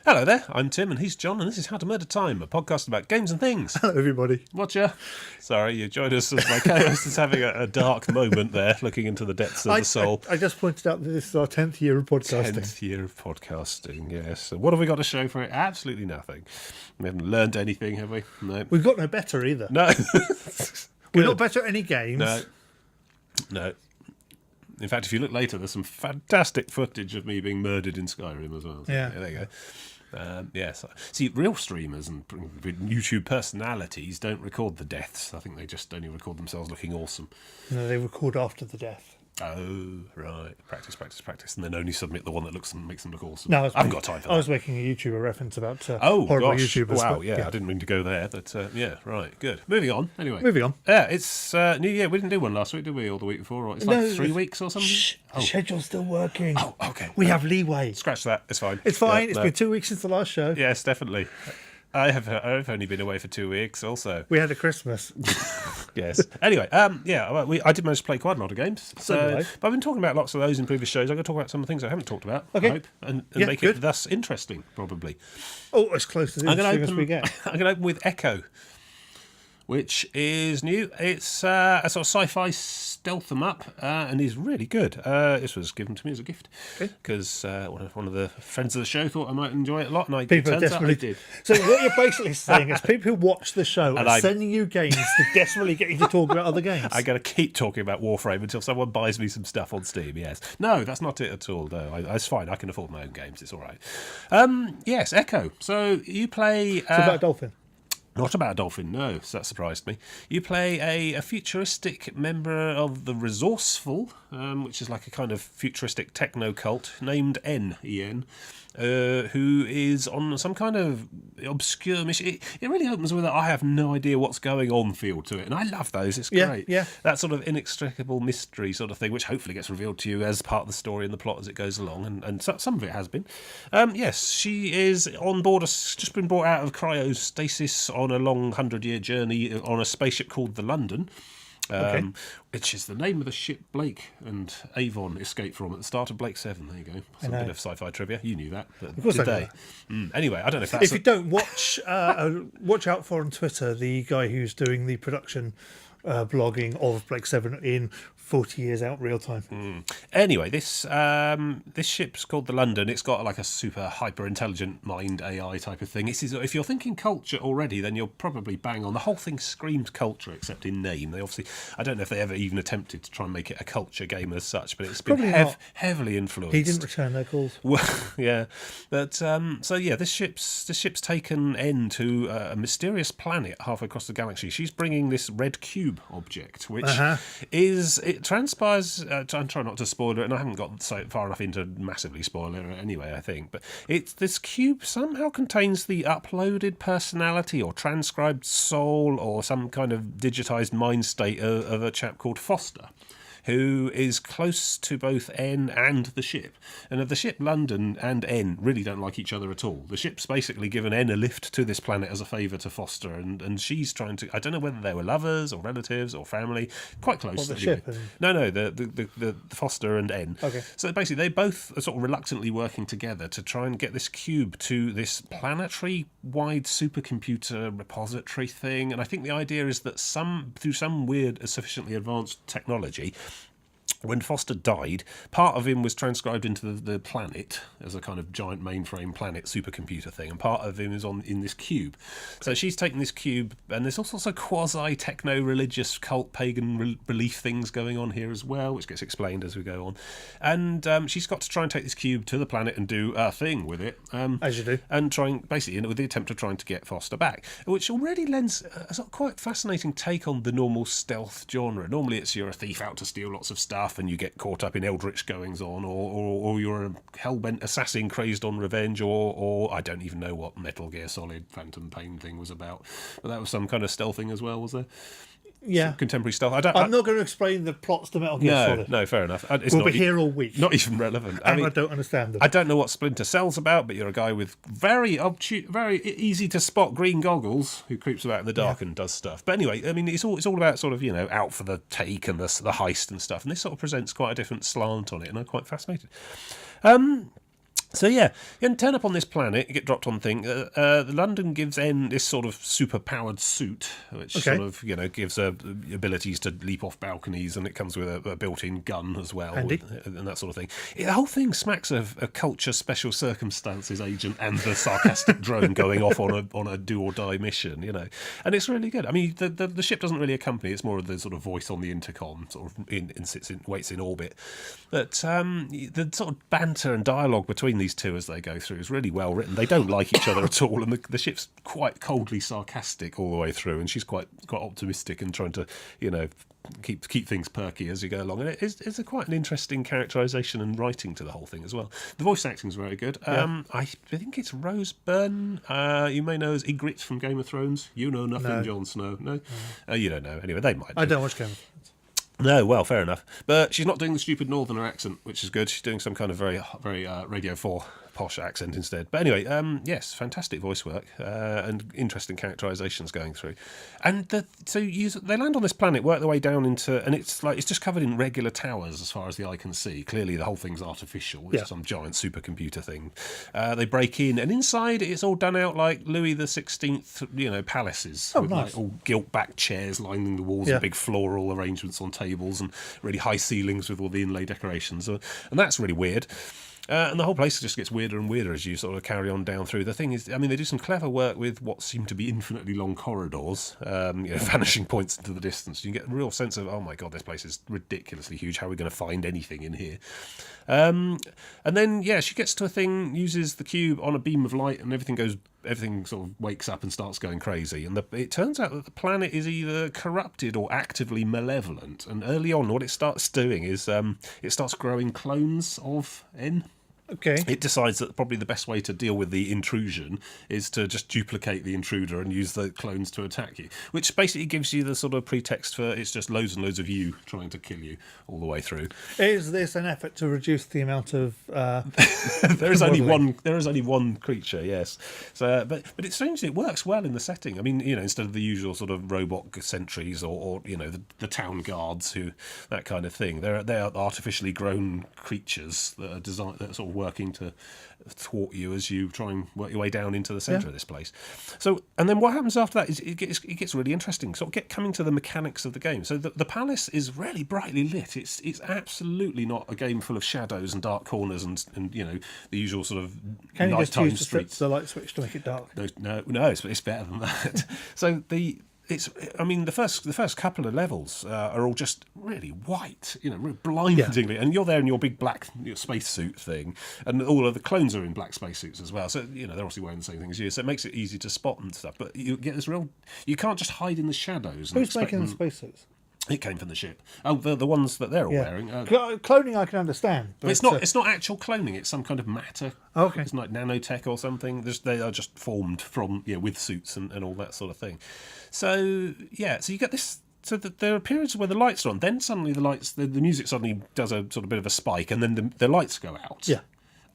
Hello there, I'm Tim and he's John and this is How to Murder Time, a podcast about games and things. Hello everybody. Watcher. Sorry, you joined us as my co-host is having a dark moment there, looking into the depths of the soul. I just pointed out that this is our 10th year of podcasting. 10th year of podcasting, yes. So what have we got to show for it? Absolutely nothing. We haven't learned anything, have we? No. We've got no better either. No. We're not better at any games. No. In fact, if you look later, there's some fantastic footage of me being murdered in Skyrim as well. So, yeah, there you go. Yes. See, real streamers and YouTube personalities don't record the deaths. I think they just only record themselves looking awesome. No, they record after the death. Oh, right. Practice, and then only submit the one that makes them look awesome. No, I haven't got time for that. I was making a YouTuber reference about horrible YouTubers. Wow, yeah, I didn't mean to go there, but yeah, right, good. Moving on, anyway. Yeah, it's New Year. We didn't do one last week, did we, or the week before? Or it's like 3 weeks or something? The schedule's still working. Oh, okay. We have leeway. Scratch that, it's fine. It's fine, it's been 2 weeks since the last show. Yes, definitely. I've only been away for 2 weeks also. We had a Christmas. Yes. Anyway, I did manage to play quite a lot of games. So but I've been talking about lots of those in previous shows. I'm going to talk about some of the things I haven't talked about, okay. I hope, and make it thus interesting, probably. Oh, as close as interesting as we get. I'm going to open with Echo, which is new. It's a sort of sci-fi stealth 'em up, and is really good. This was given to me as a gift because one of the friends of the show thought I might enjoy it a lot, and it turns out I did. So what you're basically saying is people who watch the show are sending you games to desperately get you to talk about other games. I'm going to keep talking about Warframe until someone buys me some stuff on Steam, yes. No, that's not it at all, though. It's fine. I can afford my own games. It's all right. Yes, Echo. So you play... It's about a dolphin. Not about a dolphin, no, so that surprised me. You play a futuristic member of the Resourceful, which is like a kind of futuristic techno cult, named En, who is on some kind of obscure mission. It really opens with a I have no idea what's going on feel to it, and I love those. It's great. Yeah. That sort of inextricable mystery sort of thing, which hopefully gets revealed to you as part of the story and the plot as it goes along, and some of it has been. Yes, she is on board, just been brought out of cryostasis on a long 100-year journey on a spaceship called the London. Which is the name of the ship Blake and Avon escaped from at the start of Blake 7. There you go. Some bit of sci-fi trivia. You knew that. But of course did I they? Anyway, I don't know if that's... If you don't, watch out for on Twitter the guy who's doing the production blogging of Blake 7 in 40 years out real time. Anyway, this ship's called the London. It's got like a super hyper intelligent mind AI type of thing. If you're thinking culture already, then you're probably bang on. The whole thing screams culture except in name. They obviously, I don't know if they ever even attempted to try and make it a culture game as such, but it's been heavily influenced. He didn't return their calls. Well, yeah, but this ship's taken En to a mysterious planet halfway across the galaxy. She's bringing this red cube object, which it transpires. I'm trying not to spoil it, and I haven't got so far enough into massively spoiler it anyway, I think. But this cube somehow contains the uploaded personality or transcribed soul or some kind of digitized mind state of a chap called Foster, who is close to both En and the ship. And the ship London and En really don't like each other at all. The ship's basically given En a lift to this planet as a favour to Foster, and she's trying to... I don't know whether they were lovers or relatives or family. Quite close. What, the ship? No, the Foster and En. Okay. So basically they both are sort of reluctantly working together to try and get this cube to this planetary-wide supercomputer repository thing. And I think the idea is that through some weird, sufficiently advanced technology... When Foster died, part of him was transcribed into the planet as a kind of giant mainframe planet supercomputer thing, and part of him is in this cube. So she's taken this cube, and there's all sorts of quasi-techno-religious cult pagan belief things going on here as well, which gets explained as we go on. And she's got to try and take this cube to the planet and do a thing with it. As you do. And basically with the attempt of trying to get Foster back, which already lends a sort of quite fascinating take on the normal stealth genre. Normally it's you're a thief out to steal lots of stuff, and you get caught up in eldritch goings on, or you're a hell-bent assassin crazed on revenge, or I don't even know what Metal Gear Solid Phantom Pain thing was about, but that was some kind of stealthing as well, was there? Yeah. Some contemporary stealth. I'm not going to explain the plots to Metal Gear Solid. No, fair enough. We'll be here all week. Not even relevant. I don't understand them. I don't know what Splinter Cell's about, but you're a guy with very easy to spot green goggles who creeps about in the dark and does stuff. But anyway, I mean, it's all about sort of, out for the take and the heist and stuff. And this sort of presents quite a different slant on it, and I'm quite fascinated. So yeah, you can turn up on this planet, you get dropped on the thing. London gives N this sort of super-powered suit, which sort of, gives her abilities to leap off balconies, and it comes with a built-in gun as well, and that sort of thing. The whole thing smacks of a culture special circumstances agent and the sarcastic drone going off on a do-or-die mission, and it's really good. I mean, the ship doesn't really accompany; it's more of the sort of voice on the intercom, sort of waits in orbit. But the sort of banter and dialogue between these two as they go through is really well written. They don't like each other at all, and the ship's quite coldly sarcastic all the way through, and she's quite optimistic and trying to keep things perky as you go along. And it's quite an interesting characterisation and writing to the whole thing as well. The voice acting is very good. I think it's Rose Byrne. You may know as Ygritte from Game of Thrones. You know nothing, no. Jon Snow. No, you don't know. Anyway, they might. I don't watch Game of Thrones. No, well, fair enough. But she's not doing the stupid northerner accent, which is good. She's doing some kind of very Radio 4 posh accent instead. But anyway, yes, fantastic voice work and interesting characterizations going through. And they land on this planet, work their way down into, and it's just covered in regular towers as far as the eye can see. Clearly, the whole thing's artificial. It's some giant supercomputer thing. They break in, and inside it's all done out like Louis XVI, palaces. Oh, with nice. All gilt-back chairs lining the walls and big floral arrangements on tables and really high ceilings with all the inlay decorations. And that's really weird. And the whole place just gets weirder and weirder as you sort of carry on down through. The thing is, I mean, they do some clever work with what seem to be infinitely long corridors, vanishing points into the distance. You get a real sense of, oh my God, this place is ridiculously huge. How are we going to find anything in here? And then, she gets to a thing, uses the cube on a beam of light, and everything sort of wakes up and starts going crazy. And it turns out that the planet is either corrupted or actively malevolent. And early on, what it starts doing is it starts growing clones of N. Okay. It decides that probably the best way to deal with the intrusion is to just duplicate the intruder and use the clones to attack you, which basically gives you the sort of pretext for it's just loads and loads of you trying to kill you all the way through. Is this an effort to reduce the amount of there is only one creature, yes. So but it's strange, it works well in the setting. I mean, instead of the usual sort of robot sentries or the town guards, that kind of thing, they are artificially grown creatures that are designed, that sort of working to thwart you as you try and work your way down into the centre of this place. So, and then what happens after that is it gets really interesting. Sort of coming to the mechanics of the game. So the palace is really brightly lit. It's absolutely not a game full of shadows and dark corners and the usual sort of Can you just nighttime use streets. the light switch to make it dark? No, it's better than that. So the first couple of levels are all just really white, really blindingly, and you're there in your big black spacesuit thing, and all of the clones are in black spacesuits as well. So they're obviously wearing the same thing as you, so it makes it easy to spot and stuff. But you get this you can't just hide in the shadows. Who's making the spacesuits? It came from the ship. Oh, the ones that they're all wearing. Cloning I can understand. But it's not actual cloning. It's some kind of matter. Okay. It's like nanotech or something. They are just formed from with suits and all that sort of thing. So so you get this. So there are periods where the lights are on. Then suddenly the music suddenly does a sort of bit of a spike, and then the lights go out. Yeah.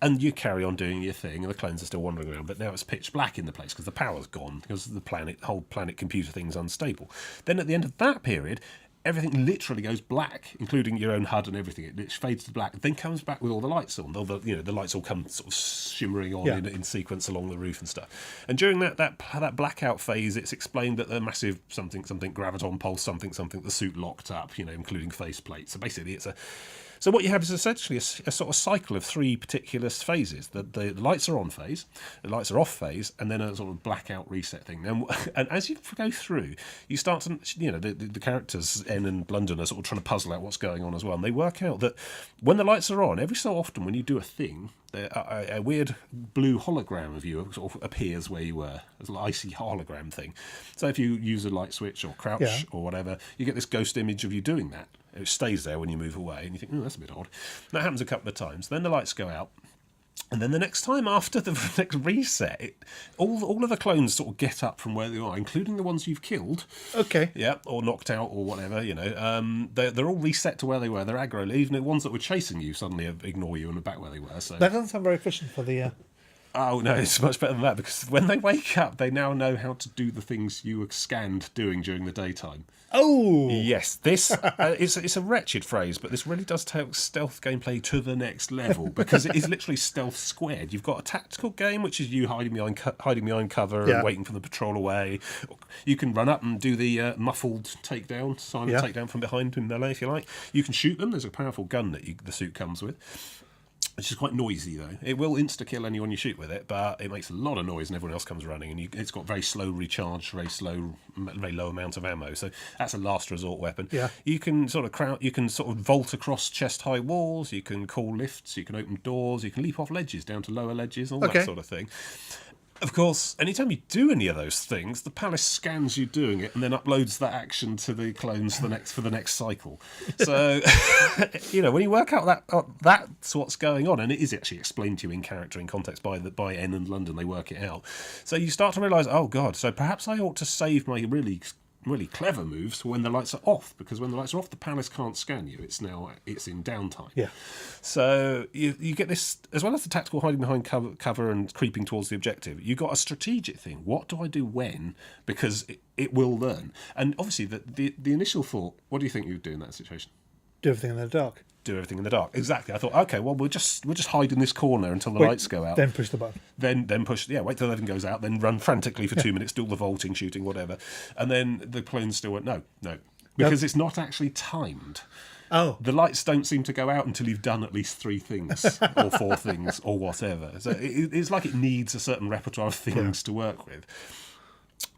And you carry on doing your thing, and the clones are still wandering around. But now it's pitch black in the place because the power's gone, because the whole planet computer thing's unstable. Then at the end of that period, everything literally goes black, including your own HUD and everything. It fades to black, then comes back with all the lights on. The lights all come sort of shimmering on in sequence along the roof and stuff. And during that blackout phase, it's explained that the massive something graviton pulse something the suit locked up, including faceplate. So basically, so what you have is essentially a sort of cycle of three particular phases. The lights are on phase, the lights are off phase, and then a sort of blackout reset thing. And as you go through, you start to, the characters, N and London, are sort of trying to puzzle out what's going on as well. And they work out that when the lights are on, every so often when you do a thing, a weird blue hologram of you sort of appears where you were. It's an icy hologram thing. So if you use a light switch or crouch or whatever, you get this ghost image of you doing that. It stays there when you move away, and you think, that's a bit odd. And that happens a couple of times. Then the lights go out, and then the next time after the next reset, all of the clones sort of get up from where they are, including the ones you've killed. Okay. Yeah, or knocked out or whatever, They're all reset to where they were. They're aggro. Even the ones that were chasing you suddenly ignore you and are back where they were. So that doesn't sound very efficient for the... Oh no, it's much better than that, because when they wake up, they now know how to do the things you were scanned doing during the daytime. Oh! Yes, this it's a wretched phrase, but this really does take stealth gameplay to the next level, because it is literally stealth squared. You've got a tactical game, which is you hiding behind cover and waiting for the patrol away. You can run up and do the muffled takedown, silent takedown from behind in melee if you like. You can shoot them. There's a powerful gun that the suit comes with, which is quite noisy, though. It will insta-kill anyone you shoot with it, but it makes a lot of noise and everyone else comes running, and it's got very slow recharge, very low amount of ammo, so that's a last resort weapon. Yeah. You can sort of vault across chest-high walls, you can call lifts, you can open doors, you can leap off ledges down to lower ledges, all that sort of thing. Of course, anytime you do any of those things, the palace scans you doing it and then uploads that action to the clones for the next cycle. So, when you work out that's what's going on, and it is actually explained to you in character, in context by N and London, they work it out. So you start to realise, oh God, so perhaps I ought to save my really clever moves for when the lights are off, because when the lights are off, the palace can't scan you. It's in downtime. Yeah. So you get this, as well as the tactical hiding behind cover and creeping towards the objective. You got a strategic thing. What do I do when? Because it will learn. And obviously, the initial thought. What do you think you would do in that situation? Do everything in the dark. Do everything in the dark. Exactly. I thought, okay, well, we'll just hide in this corner until the lights go out. Then push the button. Then push. Yeah, wait till everything goes out. Then run frantically for 2 minutes, do all the vaulting, shooting, whatever, and then the clones still went no, because it's not actually timed. Oh, the lights don't seem to go out until you've done at least 3 things or 4 things or whatever. So it's like it needs a certain repertoire of things to work with.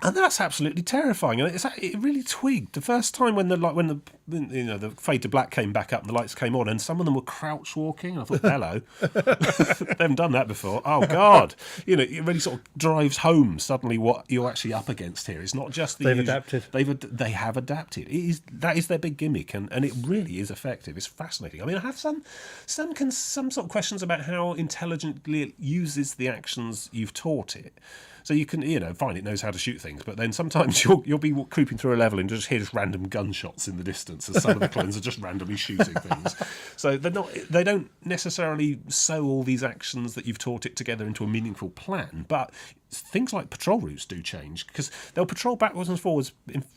And that's absolutely terrifying. And it really twigged the first time when the fade to black came back up and the lights came on, and some of them were crouch walking. I thought, hello, they haven't done that before. Oh God, it really sort of drives home suddenly what you're actually up against here. It's not just adapted. They have adapted. That is their big gimmick, and it really is effective. It's fascinating. I mean, I have some sort of questions about how intelligently it uses the actions you've taught it. So you can, fine, it knows how to shoot things, but then sometimes you'll be creeping through a level and just hear just random gunshots in the distance as some of the clones are just randomly shooting things. So they don't necessarily sew all these actions that you've taught it together into a meaningful plan, but things like patrol routes do change, because they'll patrol backwards and forwards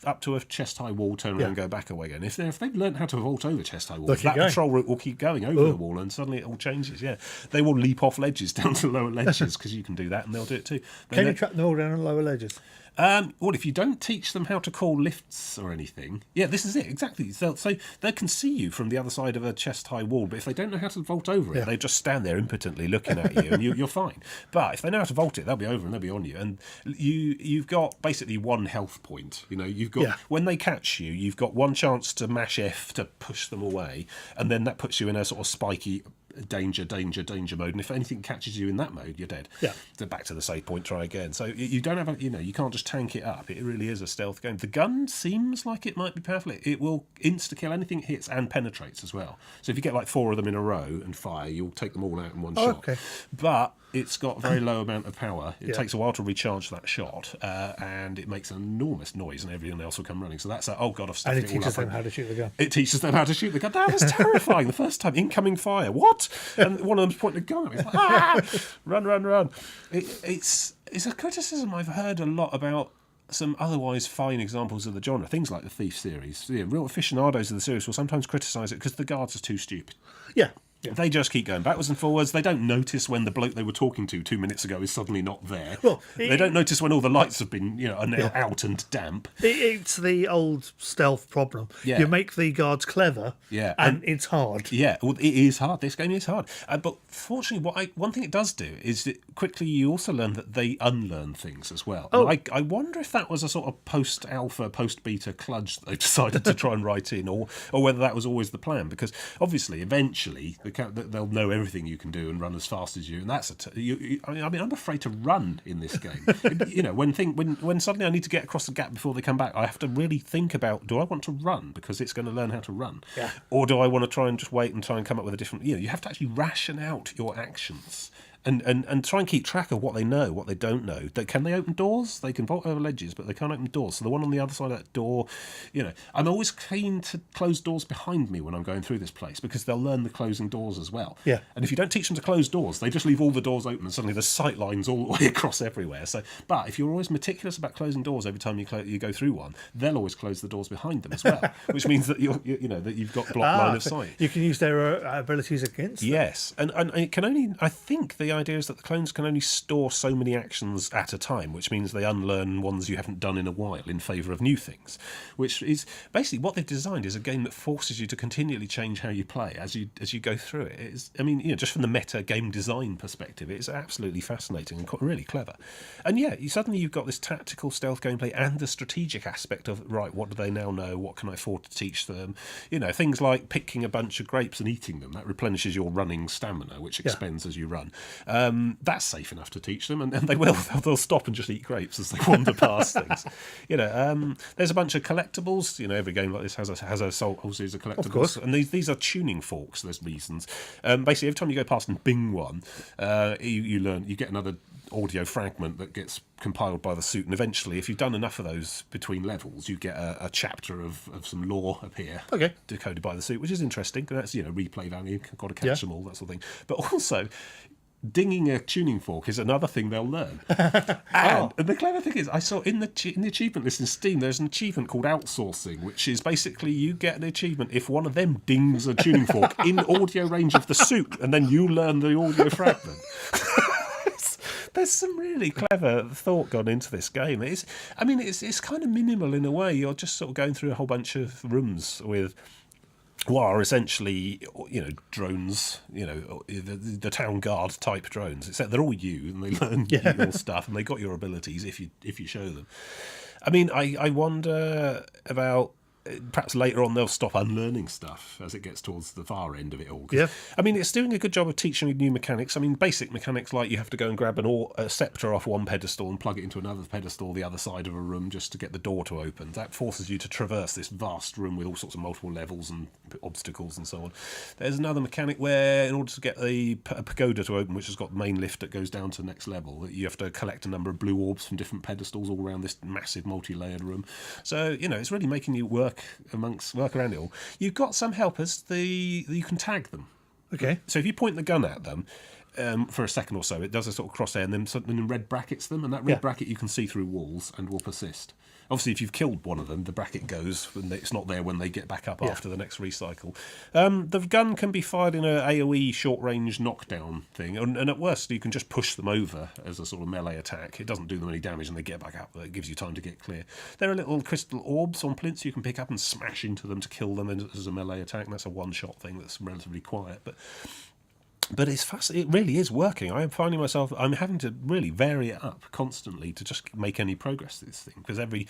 up to a chest-high wall, turn around and go back away again. If they've learned how to vault over chest-high walls, that patrol route will keep going over the wall, and suddenly it all changes. Yeah, they will leap off ledges down to lower ledges, because you can do that, and they'll do it too. Can you trap them all down on lower ledges? Well, if you don't teach them how to call lifts or anything, this is it, exactly. So they can see you from the other side of a chest-high wall, but if they don't know how to vault over it, they just stand there impotently looking at you, and you're fine. But if they know how to vault it, they'll be over and they'll be on you, and you've got basically 1 health point. You've got when they catch you, you've got 1 chance to mash F to push them away, and then that puts you in a sort of spiky danger mode, and if anything catches you in that mode, you're dead. So back to the save point, try again. So you don't have you can't just tank it up. It really is a stealth game. The gun seems like it might be powerful. It will insta-kill anything it hits and penetrates as well. So if you get like 4 of them in a row and fire, you'll take them all out in one shot. Okay. But it's got a very low amount of power. It takes a while to recharge that shot, and it makes an enormous noise, and everyone else will come running. So that's oh God, I've stuffed it all up. And it teaches them how to shoot the gun. It teaches them how to shoot the gun. That was terrifying. The first time, incoming fire. What? And one of them's pointing a gun at me. It's like, run. It's a criticism I've heard a lot about some otherwise fine examples of the genre. Things like the Thief series. Real aficionados of the series will sometimes criticise it because the guards are too stupid. Yeah. They just keep going backwards and forwards. They don't notice when the bloke they were talking to 2 minutes ago is suddenly not there. Well, they don't notice when all the lights have been, are now out and damp. It's the old stealth problem. Yeah. You make the guards clever, and it's hard. Yeah, well, it is hard. This game is hard. But fortunately, one thing it does do is that quickly you also learn that they unlearn things as well. Oh. And I wonder if that was a sort of post-alpha, post-beta kludge that they decided to try and write in, or whether that was always the plan. Because obviously, eventually, they'll know everything you can do and run as fast as you, and that's I'm afraid to run in this game. When suddenly I need to get across the gap before they come back, I have to really think about, do I want to run because it's going to learn how to run, or do I want to try and just wait and try and come up with a different? You have to actually ration out your actions. and try and keep track of what they know, what they don't know. Can they open doors? They can vault over ledges, but they can't open doors. So the one on the other side of that door, I'm always keen to close doors behind me when I'm going through this place, because they'll learn the closing doors as well. Yeah. And if you don't teach them to close doors, they just leave all the doors open, and suddenly there's sight lines all the way across everywhere. So, but if you're always meticulous about closing doors every time you go through one, they'll always close the doors behind them as well, which means that that you've got block line of sight. You can use their abilities against them. Yes, and it can only. I think the idea is that the clones can only store so many actions at a time, which means they unlearn ones you haven't done in a while in favour of new things. Which is basically what they've designed is a game that forces you to continually change how you play as you go through it. It's, just from the meta game design perspective, it's absolutely fascinating and really clever. And suddenly you've got this tactical stealth gameplay and the strategic aspect of, right, what do they now know? What can I afford to teach them? Things like picking a bunch of grapes and eating them. That replenishes your running stamina, which expends as you run. That's safe enough to teach them, and they will. They'll stop and just eat grapes as they wander past things. There's a bunch of collectibles. Every game like this has a series of collectibles. Of course. And these are tuning forks. There's reasons. Basically, every time you go past and bing one, you get another audio fragment that gets compiled by the suit, and eventually, if you've done enough of those between levels, you get a chapter of some lore appear, decoded by the suit, which is interesting. That's replay value. Got to catch them all, that sort of thing. But also, dinging a tuning fork is another thing they'll learn. And the clever thing is, I saw in the achievement list in Steam, there's an achievement called outsourcing, which is basically you get an achievement if one of them dings a tuning fork in audio range of the suit, and then you learn the audio fragment. There's some really clever thought gone into this game. It's kind of minimal in a way. You're just sort of going through a whole bunch of rooms with what are essentially, drones, the town guard type drones. Except they're all you, and they learn your stuff, and they got your abilities if you show them. I wonder about. Perhaps later on they'll stop unlearning stuff as it gets towards the far end of it all. Yeah. It's doing a good job of teaching you new mechanics. Basic mechanics like you have to go and grab a sceptre off one pedestal and plug it into another pedestal the other side of a room just to get the door to open. That forces you to traverse this vast room with all sorts of multiple levels and obstacles and so on. There's another mechanic where in order to get a pagoda to open, which has got the main lift that goes down to the next level, you have to collect a number of blue orbs from different pedestals all around this massive multi-layered room. So, it's really making you work around it all. You've got some helpers. You can tag them. Okay. So if you point the gun at them for a second or so, it does a sort of crosshair, and then something red brackets them, and that red bracket you can see through walls and will persist. Obviously, if you've killed one of them, the bracket goes, and it's not there when they get back up after the next recycle. The gun can be fired in an AoE short-range knockdown thing, and at worst, you can just push them over as a sort of melee attack. It doesn't do them any damage, and they get back up, but it gives you time to get clear. There are little crystal orbs on plinths you can pick up and smash into them to kill them as a melee attack, and that's a one-shot thing that's relatively quiet, But it's fast. It really is working. I'm finding myself. I'm having to really vary it up constantly to just make any progress to this thing. Because every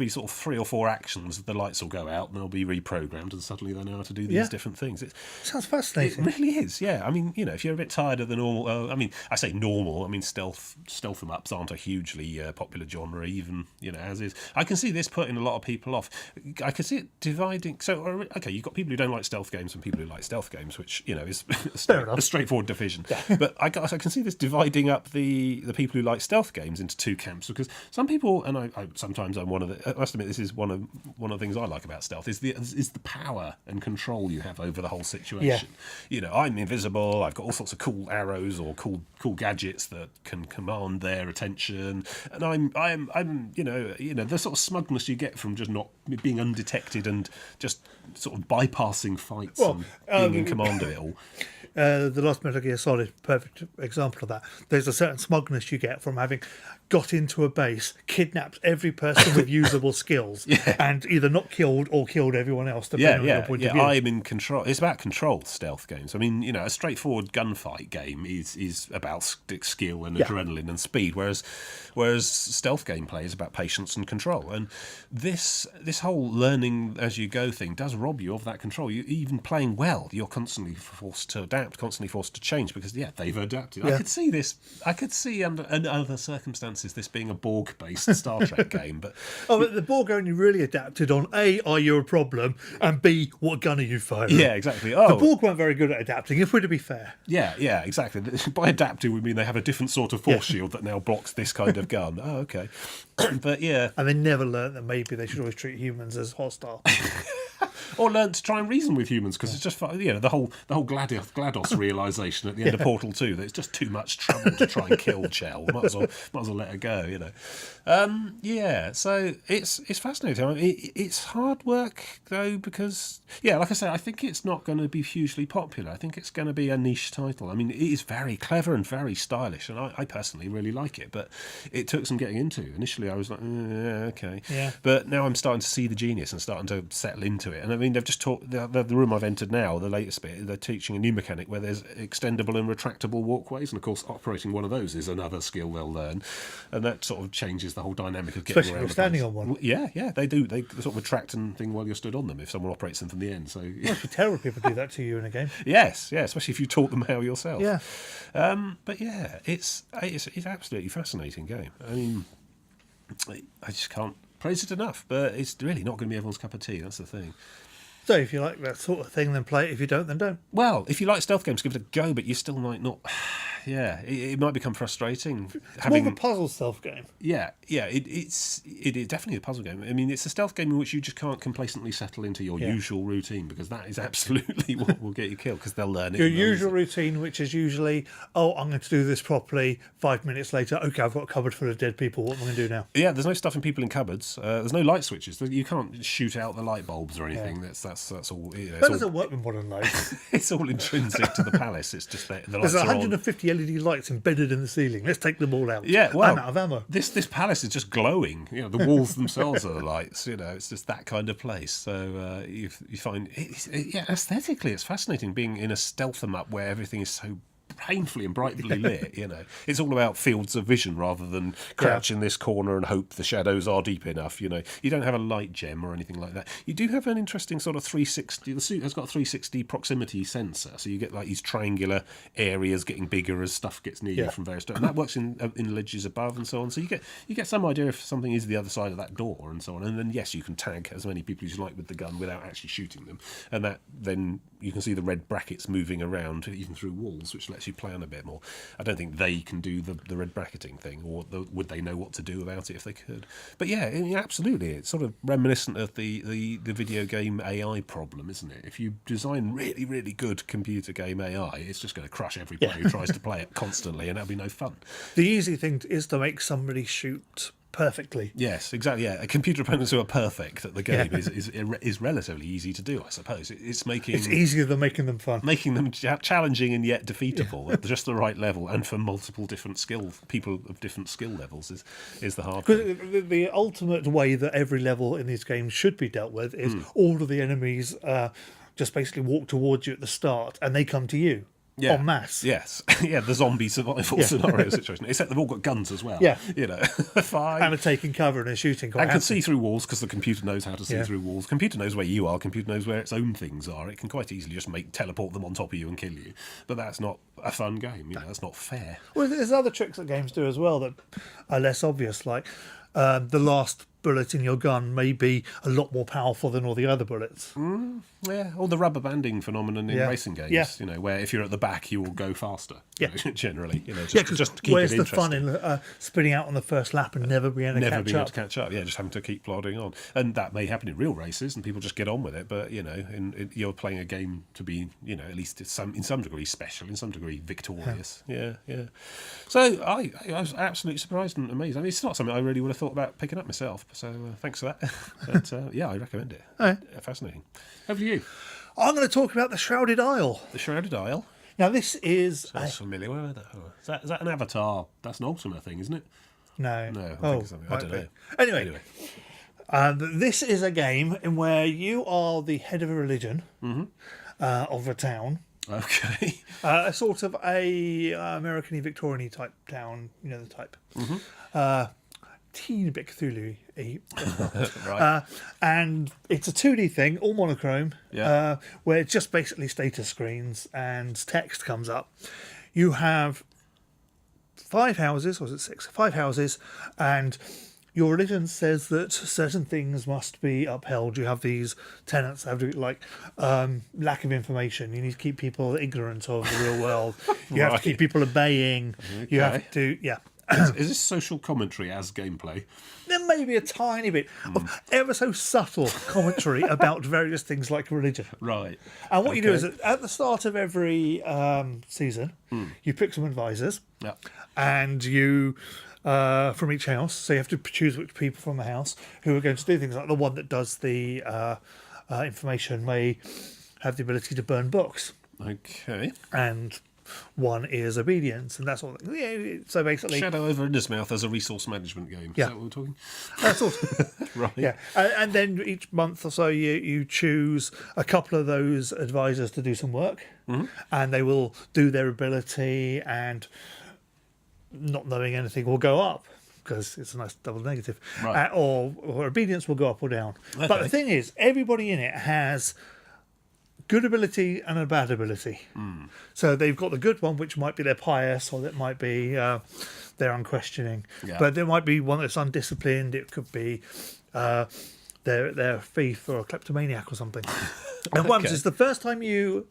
sort of 3 or 4 actions, the lights will go out and they'll be reprogrammed, and suddenly they know how to do these different things. Sounds fascinating. It really is. Yeah. If you're a bit tired of the normal. I say normal. Stealth em ups aren't a hugely popular genre, even as is. I can see this putting a lot of people off. I can see it dividing. So you've got people who don't like stealth games and people who like stealth games, which is a straightforward division. But I can see this dividing up the people who like stealth games into 2 camps, because some people, and I sometimes I'm one of the. I must admit, this is one of the things I like about stealth is the power and control you have over the whole situation. I'm invisible. I've got all sorts of cool arrows or cool gadgets that can command their attention, and I'm the sort of smugness you get from just not being undetected and just sort of bypassing fights and being in command of it all. The last Metal Gear Solid, perfect example of that. There's a certain smugness you get from having got into a base, kidnapped every person with usable skills, and either not killed or killed everyone else, depending on your point of view. I'm in control. It's about control, stealth games. A straightforward gunfight game is about skill and adrenaline and speed, whereas stealth gameplay is about patience and control. And this whole learning as you go thing does rob you of that control. Even playing well, you're constantly forced to adapt, constantly forced to change, because they've adapted. I could see this. I could see under other circumstances is this being a Borg-based Star Trek game. But but the Borg only really adapted on A, are you a problem, and B, what gun are you firing? yeah, exactly. The Oh, Borg weren't very good at adapting, if we're to be fair. yeah, exactly. By adapting, we mean they have a different sort of force shield that now blocks this kind of gun. Oh, okay. But yeah. And they never learnt that maybe they should always treat humans as hostile. Or learn to try and reason with humans, because it's just the whole GLaDOS realization at the end of Portal 2 that it's just too much trouble to try and kill Chell. Might as well let her go, so it's fascinating. I mean, it's hard work though, because like I say, I think it's not going to be hugely popular. I think it's going to be a niche title. I mean, it is very clever and very stylish, and I personally really like it. But it took some getting into. Initially, I was like, okay, but now I'm starting to see the genius and starting to settle into it. And I mean, they've just taught the room I've entered now, the latest bit. They're teaching a new mechanic where there's extendable and retractable walkways, and of course, operating one of those is another skill they'll learn, and that sort of changes the whole dynamic of getting Especially around. if you're standing on one. Yeah, they do. They sort of retract and thing while you're stood on them if someone operates them from the end. So It must be terrible if people do that to you in a game. yes, especially if you taught them how yourself. Yeah. But yeah, it's an absolutely fascinating game. I mean, I just can't praise it enough. But it's really not going to be everyone's cup of tea. That's the thing. So if you like that sort of thing, then play it. If you don't, then don't. Well, if you like stealth games, give it a go, but you still might not. Yeah, it might become frustrating. It's more of a puzzle stealth game. It's definitely a puzzle game. I mean, it's a stealth game in which you just can't complacently settle into your usual routine, because that is absolutely what will get you killed, because they'll learn it. Your usual routine, which is usually, I'm going to do this properly. 5 minutes later, okay, I've got a cupboard full of dead people. What am I going to do now? Yeah, there's no stuffing people in cupboards. There's no light switches. You can't shoot out the light bulbs or anything. That's all. That doesn't work with modern lights. It's all intrinsic to the palace. It's just that the lights There's are on. 150 LED lights embedded in the ceiling. Let's take them all out. Yeah, well, I'm out of ammo. This palace is just glowing. The walls themselves are the lights. It's just that kind of place. So you find, aesthetically, it's fascinating being in a stealth em up where everything is so painfully and brightly lit. It's all about fields of vision rather than crouch in this corner and hope the shadows are deep enough. You don't have a light gem or anything like that. You do have an interesting sort of 360. The suit has got a 360 proximity sensor, so you get like these triangular areas getting bigger as stuff gets near you from various and that works in ledges above and so on. So you get some idea if something is the other side of that door and so on. And then yes, you can tag as many people as you like with the gun without actually shooting them, and that then you can see the red brackets moving around even through walls, which lets you plan a bit more. I don't think they can do the red bracketing thing, or would they know what to do about it if they could? But yeah, absolutely, it's sort of reminiscent of the video game AI problem, isn't it? If you design really, really good computer game AI, it's just going to crush everybody who tries to play it constantly, and that'll be no fun. The easy thing is to make somebody shoot perfectly. Yes, exactly. Yeah, computer opponents who are perfect at the game is relatively easy to do, I suppose. It's easier than making them fun, making them challenging and yet defeatable at just the right level, and for multiple different people of different skill levels is the hard thing. The ultimate way that every level in these games should be dealt with is all of the enemies just basically walk towards you at the start, and they come to you. En masse. Yes. The zombie survival scenario situation. Except they've all got guns as well. Yeah. Fine. And are taking cover and are shooting quite and can happily. see through walls, because the computer knows how to see through walls. Computer knows where you are. Computer knows where its own things are. It can quite easily just teleport them on top of you and kill you. But that's not a fun game. That's not fair. Well, there's other tricks that games do as well that are less obvious, like the last bullet in your gun may be a lot more powerful than all the other bullets. Or the rubber banding phenomenon in racing games, where if you're at the back, you will go faster. Generally, just to keep where's it the interesting. fun in spinning out on the first lap and never being able to catch up? Just having to keep plodding on, and that may happen in real races, and people just get on with it. But you're playing a game to be, at least in some degree special, in some degree victorious. Yeah. So I was absolutely surprised and amazed. I mean, it's not something I really would have thought about picking up myself. So thanks for that. But I recommend it. Right. Fascinating. Over to you. I'm going to talk about the Shrouded Isle. The Shrouded Isle. Now this is Sounds familiar. Where are they? Is that an Avatar? That's an Ultima thing, isn't it? No. I think it's something. I don't know. Anyway. This is a game in where you are the head of a religion of a town. Okay. A sort of a American-y, Victorian-y type town, the type. Teeny bit Cthulhu-y. Right. And it's a 2D thing, all monochrome, where it's just basically status screens and text comes up. You have 5 houses, or is it 6? 5 houses, and your religion says that certain things must be upheld. You have these tenets that have to be like lack of information. You need to keep people ignorant of the real world. You have to keep people obeying. Okay. You have to, yeah. Is this social commentary as gameplay? There may be a tiny bit of ever so subtle commentary about various things like religion. Right. And what you do is at the start of every season, you pick some advisors, Yeah. and you from each house. So you have to choose which people from the house who are going to do things. Like the one that does the information may have the ability to burn books. Okay. And one is obedience, and that's all. Yeah, so basically, Shadow over Innsmouth as a resource management game. Yeah. Is that what we're talking? that's all. Right. Yeah, and then each month or so you choose a couple of those advisors to do some work, and they will do their ability, and not knowing anything will go up because it's a nice double negative, Right. or obedience will go up or down. But Okay. the thing is, everybody in it has good ability and a bad ability. So they've got the good one, which might be their pious, or that might be their unquestioning. Yeah. But there might be one that's undisciplined. It could be they're a thief or a kleptomaniac or something. And what happens is the first time you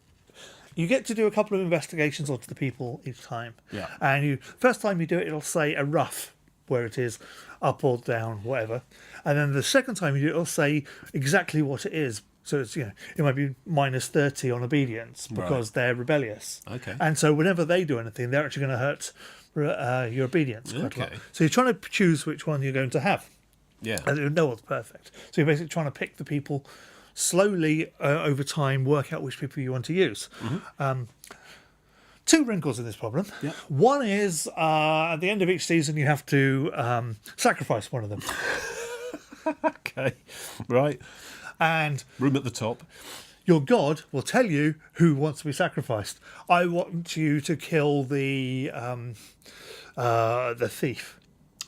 get to do a couple of investigations onto the people each time. Yeah. And first time you do it, it'll say a rough where it is, up or down, whatever. And then the second time you do it, it'll say exactly what it is. So it's, it might be minus 30 on obedience because they're rebellious. Okay. And so whenever they do anything, they're actually going to hurt your obedience quite a lot. Okay. So you're trying to choose which one you're going to have. Yeah. And no one's perfect. So you're basically trying to pick the people slowly over time, work out which people you want to use. Two wrinkles in this problem. Yeah. One is at the end of each season, you have to sacrifice one of them. Okay. Right. And Room at the top. your god will tell you who wants to be sacrificed. I want you to kill the thief.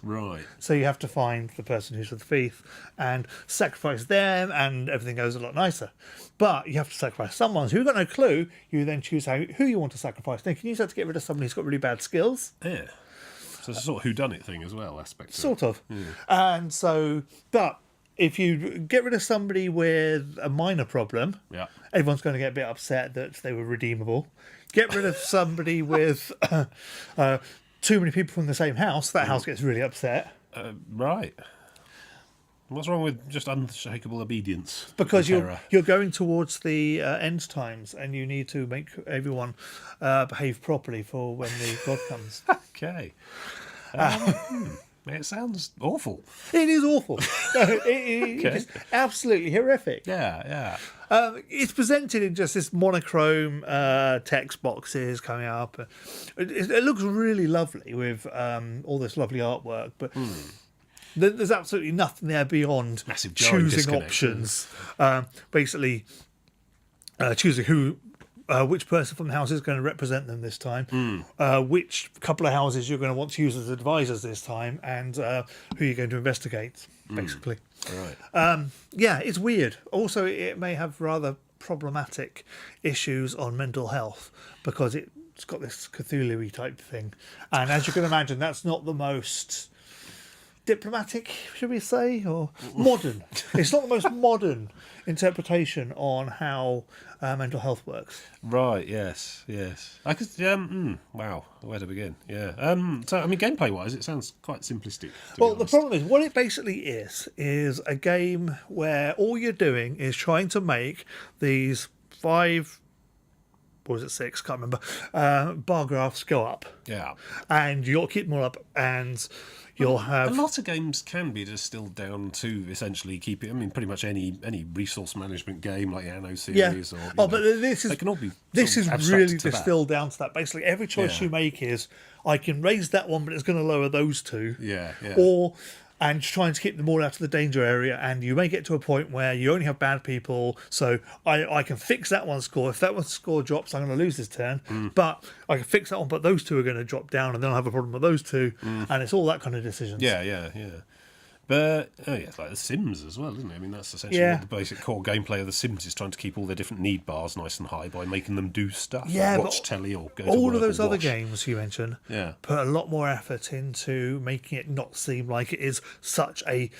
Right. So you have to find the person who's the thief and sacrifice them, and everything goes a lot nicer. But you have to sacrifice someone who's got no clue. You then choose who you want to sacrifice. Now, you can use that to get rid of somebody who's got really bad skills. Yeah. So it's a sort of whodunit thing as well, aspect of Sort of. And so, but if you get rid of somebody with a minor problem, Yeah. everyone's going to get a bit upset that they were redeemable. Get rid of somebody with too many people from the same house, that house gets really upset. Right. What's wrong with just unshakable obedience? Because and terror? you're going towards the end times, and you need to make everyone behave properly for when the God comes. Okay. It sounds awful. It is awful. It is absolutely horrific. Yeah. It's presented in just this monochrome text boxes coming up. It looks really lovely with all this lovely artwork, but there's absolutely nothing there beyond Massive jarring choosing disconnect, options. Basically, choosing which person from the house is going to represent them this time, which couple of houses you're going to want to use as advisors this time, and who you're going to investigate, basically. Right. Yeah, it's weird. Also, it may have rather problematic issues on mental health because it's got this Cthulhu-y type thing. And as you can imagine, that's not the most diplomatic, should we say, or modern. It's not the most modern interpretation on how mental health works. Right. Yes. I could. Wow. Where to begin? Yeah. So I mean, gameplay-wise, it sounds quite simplistic. Well, the problem is, what it basically is a game where all you're doing is trying to make these 5, or was it 6? Can't remember. Bar graphs go up, Yeah. and you'll keep them all up, and you'll A have. lot of games can be distilled down to essentially keeping. I mean, pretty much any resource management game like the Anno series. Yeah. Or, But this is they can all be. this sort is of abstract really to that. distilled down to that. Basically, every choice Yeah. you make is I can raise that one, but it's going to lower those two. Yeah. And trying to keep them all out of the danger area, and you may get to a point where you only have bad people, so I can fix that one score. If that one score drops, I'm going to lose this turn, but I can fix that one, but those two are going to drop down, and then I'll have a problem with those two, and it's all that kind of decisions. Yeah. But it's like The Sims as well, isn't it? I mean, that's essentially what the basic core gameplay of The Sims is, trying to keep all their different need bars nice and high by making them do stuff. Yeah, like watch telly or go to all work of those or other wash. games you mentioned put a lot more effort into making it not seem like it is such a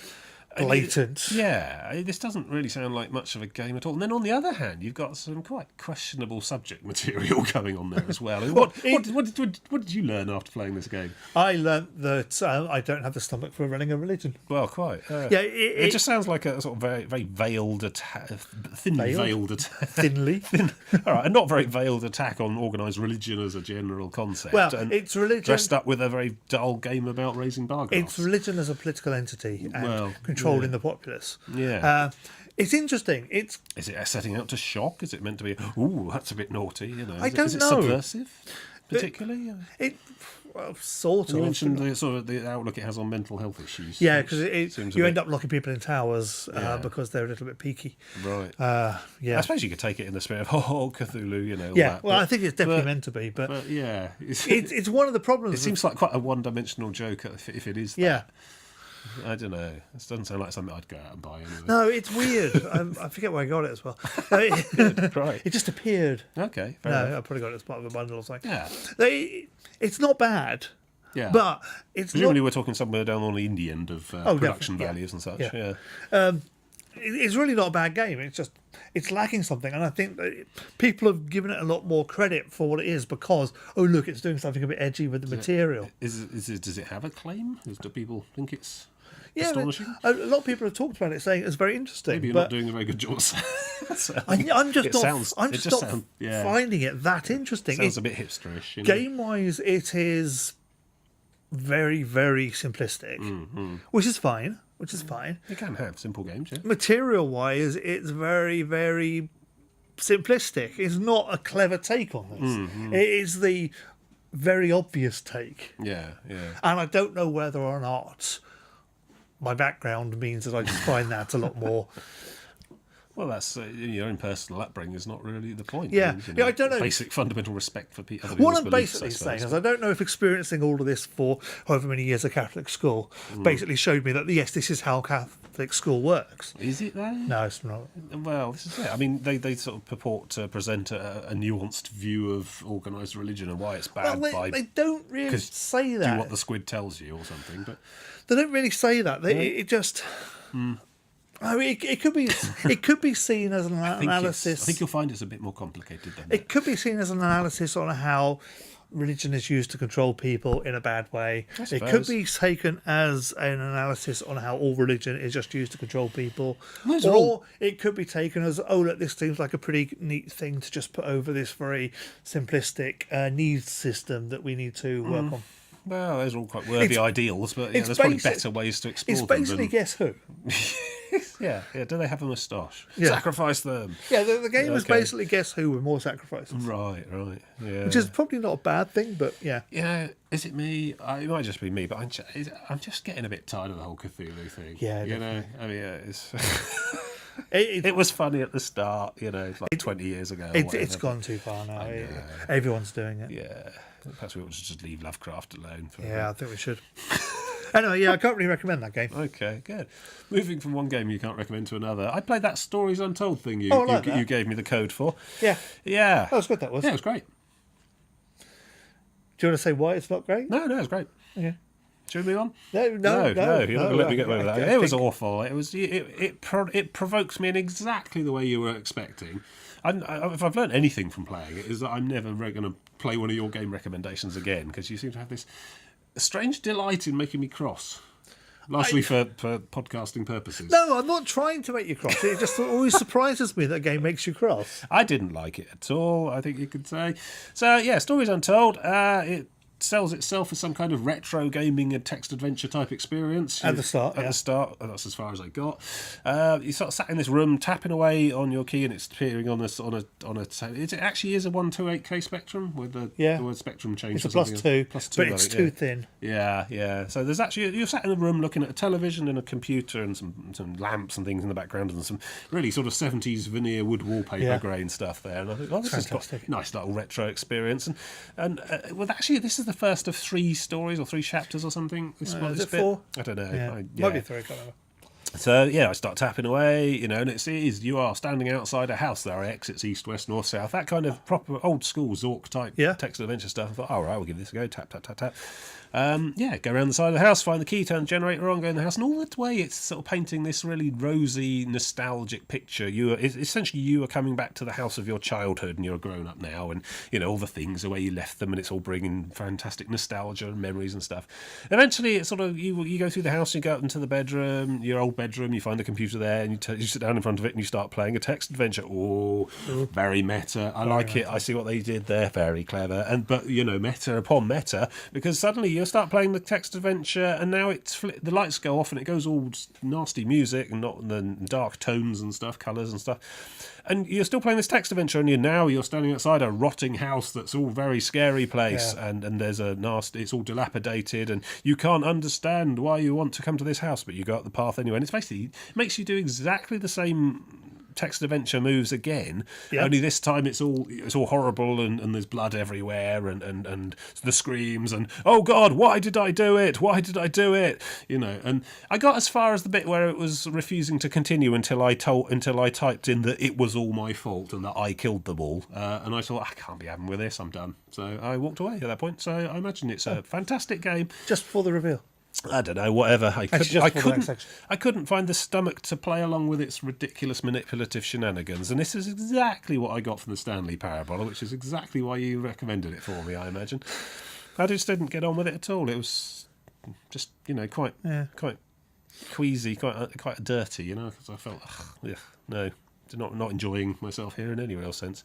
blatant. This doesn't really sound like much of a game at all. And then on the other hand, you've got some quite questionable subject material going on there as well. And what did you learn after playing this game? I learnt that I don't have the stomach for running a religion. Well, quite. It just sounds like a sort of very, very veiled attack, thinly veiled attack. Thinly. All right, a not very veiled attack on organised religion as a general concept. Well, and it's religion dressed up with a very dull game about raising bar graphs. It's religion as a political entity and controlling the populace. Yeah. It's interesting. Is it setting out to shock? Is it meant to be, ooh, that's a bit naughty? You know, I don't is it know. Subversive, particularly? Sort of. You mentioned the outlook it has on mental health issues. Yeah, because you end up locking people in towers because they're a little bit peaky. Right. Yeah. I suppose you could take it in the spirit of Cthulhu, you know. All yeah. that, Well, I think it's definitely meant to be, but yeah, it's one of the problems. It seems like quite a one-dimensional joke if it is. That. Yeah. I don't know. This doesn't sound like something I'd go out and buy anyway. No, it's weird. I forget where I got it as well. Right. It just appeared. Okay. Fair No, enough. I probably got it as part of a bundle or something. Yeah. It's not bad. Yeah. But it's presumably not, we're talking somewhere down on the indie end of production values and such. Yeah. Yeah. it's really not a bad game. It's lacking something, and I think that people have given it a lot more credit for what it is because look, it's doing something a bit edgy with the material. Does it have a claim? Do people think it's Yeah, astonishing? a lot of people have talked about it, saying it's very interesting. Maybe you're not doing a very good job. I'm just not sounds finding it that interesting. Sounds a bit hipsterish. You know? Game-wise, it is very, very simplistic, which is fine. You can have simple games, yeah. Material-wise, it's very, very simplistic. It's not a clever take on this. It is the very obvious take. Yeah. And I don't know whether or not my background means that I just find that a lot more. Well, that's your own personal upbringing is not really the point. Yeah. I don't know. Basic fundamental respect for people. What I'm basically saying is I don't know if experiencing all of this for however many years at Catholic school basically showed me that, yes, this is how Catholic school works. Is it though? No, it's not. Well, this is it. I mean, they sort of purport to present a nuanced view of organised religion and why it's bad. Well, they don't really say that. Do what the squid tells you or something, but they don't really say that. It just. I mean, it could be seen as an analysis. I think you'll find it's a bit more complicated than that. It could be seen as an analysis on how religion is used to control people in a bad way. It could be taken as an analysis on how all religion is just used to control people. It could be taken as, look, this seems like a pretty neat thing to just put over this very simplistic needs system that we need to work on. Well, those are all quite worthy ideals, but there's probably better ways to explore them. It's basically Guess Who. Yeah. Do they have a moustache? Yeah. Sacrifice them. Yeah, the game is basically Guess Who with more sacrifices. Right. Yeah. Which is probably not a bad thing, but yeah. Yeah, is it me? It might just be me, but I'm just getting a bit tired of the whole Cthulhu thing. Yeah, you know, I mean, it was funny at the start, like 20 years ago. It's gone too far now. Everyone's doing it. Yeah, perhaps we ought to just leave Lovecraft alone. I think we should. Anyway, I can't really recommend that game. Okay, good. Moving from one game you can't recommend to another, I played that Stories Untold thing you gave me the code for. Yeah. That was good, that was. Yeah, it was great. Do you want to say why it's not great? No, it was great. Okay. Should we move on? No. You're not going to let me get away with that. It was awful. It provokes me in exactly the way you were expecting. If I've learned anything from playing it, is that I'm never going to play one of your game recommendations again, because you seem to have this strange delight in making me cross. Largely for podcasting purposes. No, I'm not trying to make you cross. It just always surprises me that a game makes you cross. I didn't like it at all, I think you could say. So, yeah, Stories Untold. It sells itself as some kind of retro gaming and text adventure type experience. At the start, that's as far as I got. You sort of sat in this room tapping away on your key, and it's appearing on a. It actually is a 128K spectrum with the word spectrum changed. It's a +2, but it's too thin. Yeah. So there's actually you're sat in a room looking at a television and a computer and some lamps and things in the background and some really sort of 70s veneer wood wallpaper grain stuff there. And I think, this is quite a nice little retro experience. And well, actually, this is the first of 3 stories or 3 chapters or something. Is it 4? I don't know. Yeah. Might be 3. I can't remember. So, I start tapping away, and it is, you are standing outside a house. There are exits east, west, north, south, that kind of proper old school Zork type text adventure stuff. I thought, all right, we'll give this a go. Tap, tap, tap, tap. Go around the side of the house, find the key, turn the generator on, go in the house, and all the way it's sort of painting this really rosy, nostalgic picture. Essentially you are coming back to the house of your childhood, and you're grown up now, and all the things, the way you left them, and it's all bringing fantastic nostalgia and memories and stuff. Eventually, it's sort of you go through the house, you go up into the bedroom, your old bedroom, you find a computer there, and you sit down in front of it, and you start playing a text adventure. Oh, very meta. I like it. I see what they did there. Very clever. But meta upon meta, because suddenly you start playing the text adventure, and now the lights go off, and it goes all nasty music and not the dark tones and stuff, colours and stuff. And you're still playing this text adventure, and you're standing outside a rotting house that's all very scary place, and there's a nasty, it's all dilapidated, and you can't understand why you want to come to this house, but you go up the path anyway. And it's basically, it makes you do exactly the same text adventure moves again, only this time it's all horrible, and there's blood everywhere, and the screams, and oh god, why did I do it, and I got as far as the bit where it was refusing to continue until I typed in that it was all my fault and that I killed them all, and I thought, I can't be having with this, I'm done. So I walked away at that point. So I imagine it's a fantastic game. Just before the reveal. I don't know, whatever. I couldn't find the stomach to play along with its ridiculous manipulative shenanigans, and this is exactly what I got from the Stanley Parable, which is exactly why you recommended it for me, I imagine. I just didn't get on with it at all. It was just, quite queasy, quite dirty, because I felt, no, not enjoying myself here in any real sense.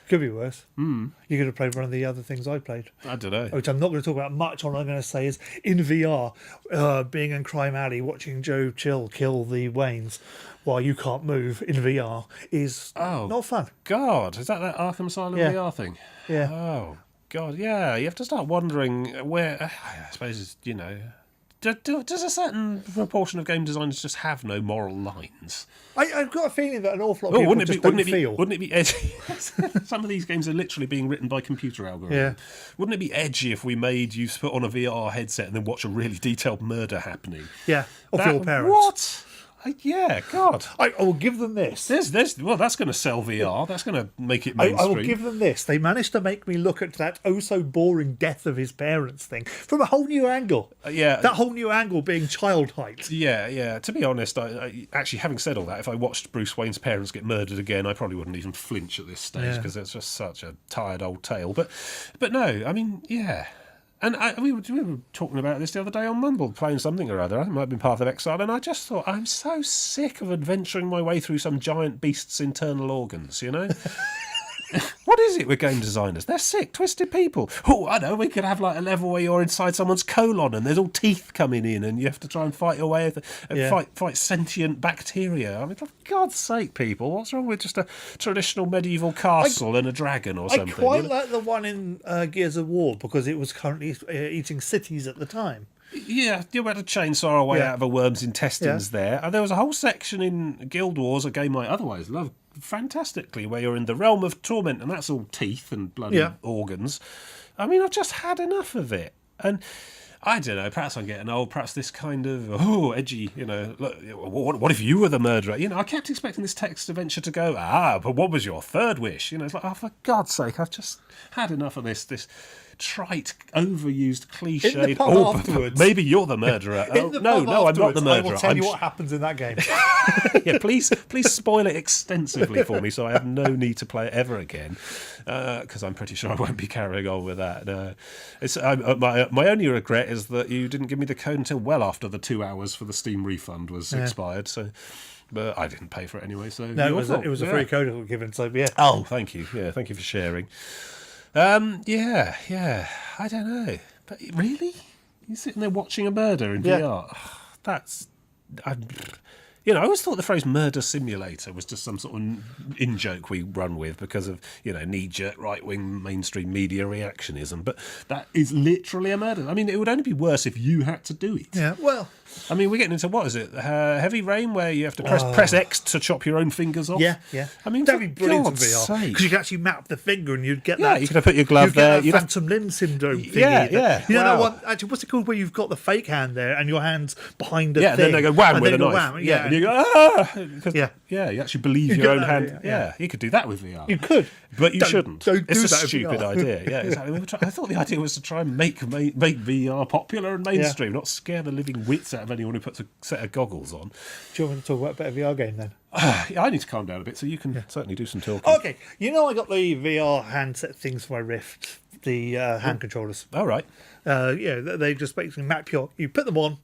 Could be worse. You could have played one of the other things I played. I don't know. Which I'm not going to talk about much. All I'm going to say is, in VR, being in Crime Alley, watching Joe Chill kill the Waynes while you can't move in VR is not fun. God, is that Arkham Asylum VR thing? Yeah. Oh, God, yeah. You have to start wondering where, I suppose, does a certain proportion of game designers just have no moral lines? I've got a feeling that an awful lot of people just don't feel. Wouldn't it be edgy? Some of these games are literally being written by computer algorithms. Yeah. Wouldn't it be edgy if we made you put on a VR headset and then watch a really detailed murder happening? Yeah, of your parents. What? God. I will give them this. Well, that's going to sell VR. That's going to make it mainstream. I will give them this. They managed to make me look at that so-boring death of his parents thing from a whole new angle. That whole new angle being child height. Yeah. To be honest, I actually, having said all that, if I watched Bruce Wayne's parents get murdered again, I probably wouldn't even flinch at this stage, because it's just such a tired old tale. But no, I mean, yeah. And we were talking about this the other day on Mumble, playing something or other. I might have been Path of Exile, and I just thought, I'm so sick of adventuring my way through some giant beast's internal organs, What is it with game designers? They're sick, twisted people. Oh, I know, we could have like a level where you're inside someone's colon and there's all teeth coming in and you have to try and fight away and fight sentient bacteria. I mean, for God's sake, people, what's wrong with just a traditional medieval castle and a dragon or something? I quite like the one in Gears of War because it was currently eating cities at the time. Yeah, you had to chainsaw away out of a worm's intestines there. And there was a whole section in Guild Wars, a game I otherwise love fantastically, where you're in the realm of torment, and that's all teeth and bloody organs. I mean, I've just had enough of it. And I don't know, perhaps I'm getting old, perhaps this kind of, edgy, look, what if you were the murderer? I kept expecting this text adventure to go, but what was your third wish? It's like, for God's sake, I've just had enough of this trite, overused, cliched. Afterwards, maybe you're the murderer. No, I'm not the murderer. I will tell you what happens in that game. Yeah, please spoil it extensively for me, so I have no need to play it ever again. Because I'm pretty sure I won't be carrying on with that. No. My only regret is that you didn't give me the code until well after the 2 hours for the Steam refund was expired. So. But I didn't pay for it anyway. So no, it was a free code that was given. So yeah. Oh, thank you. Yeah, thank you for sharing. I don't know, but really, you're sitting there watching a murder in VR. You know, I always thought the phrase murder simulator was just some sort of in-joke we run with because of, you know, knee-jerk right-wing mainstream media reactionism. But that is literally a murder. I mean, it would only be worse if you had to do it. Yeah, well... I mean, we're getting into, what is it, Heavy Rain, where you have to press X to chop your own fingers off? Yeah. I mean, that'd be brilliant in God's VR. sake. Because you could actually map the finger and you'd get that. Yeah, you could have put your glove there. You'd Phantom limb syndrome thingy. Yeah. You know Wow. that one? Actually, what's it called where you've got the fake hand there and your hand's behind a Yeah, thing? and then they go wham and with a then knife. Wham, And you go, ah! Yeah. You actually believe You your get own that, hand. yeah. Yeah, you could do that with VR. You could. But you Don't- shouldn't. don't It's do a that with stupid VR. idea. Yeah, exactly. I thought the idea was to try and make VR popular and mainstream, not scare the living wits out of anyone who puts a set of goggles on. Do you want me to talk about a better VR game then? Yeah, I need to calm down a bit, so you can certainly do some talking. Okay, you know I got the VR handset things for my Rift, the hand controllers. All right. They just basically map you put them on.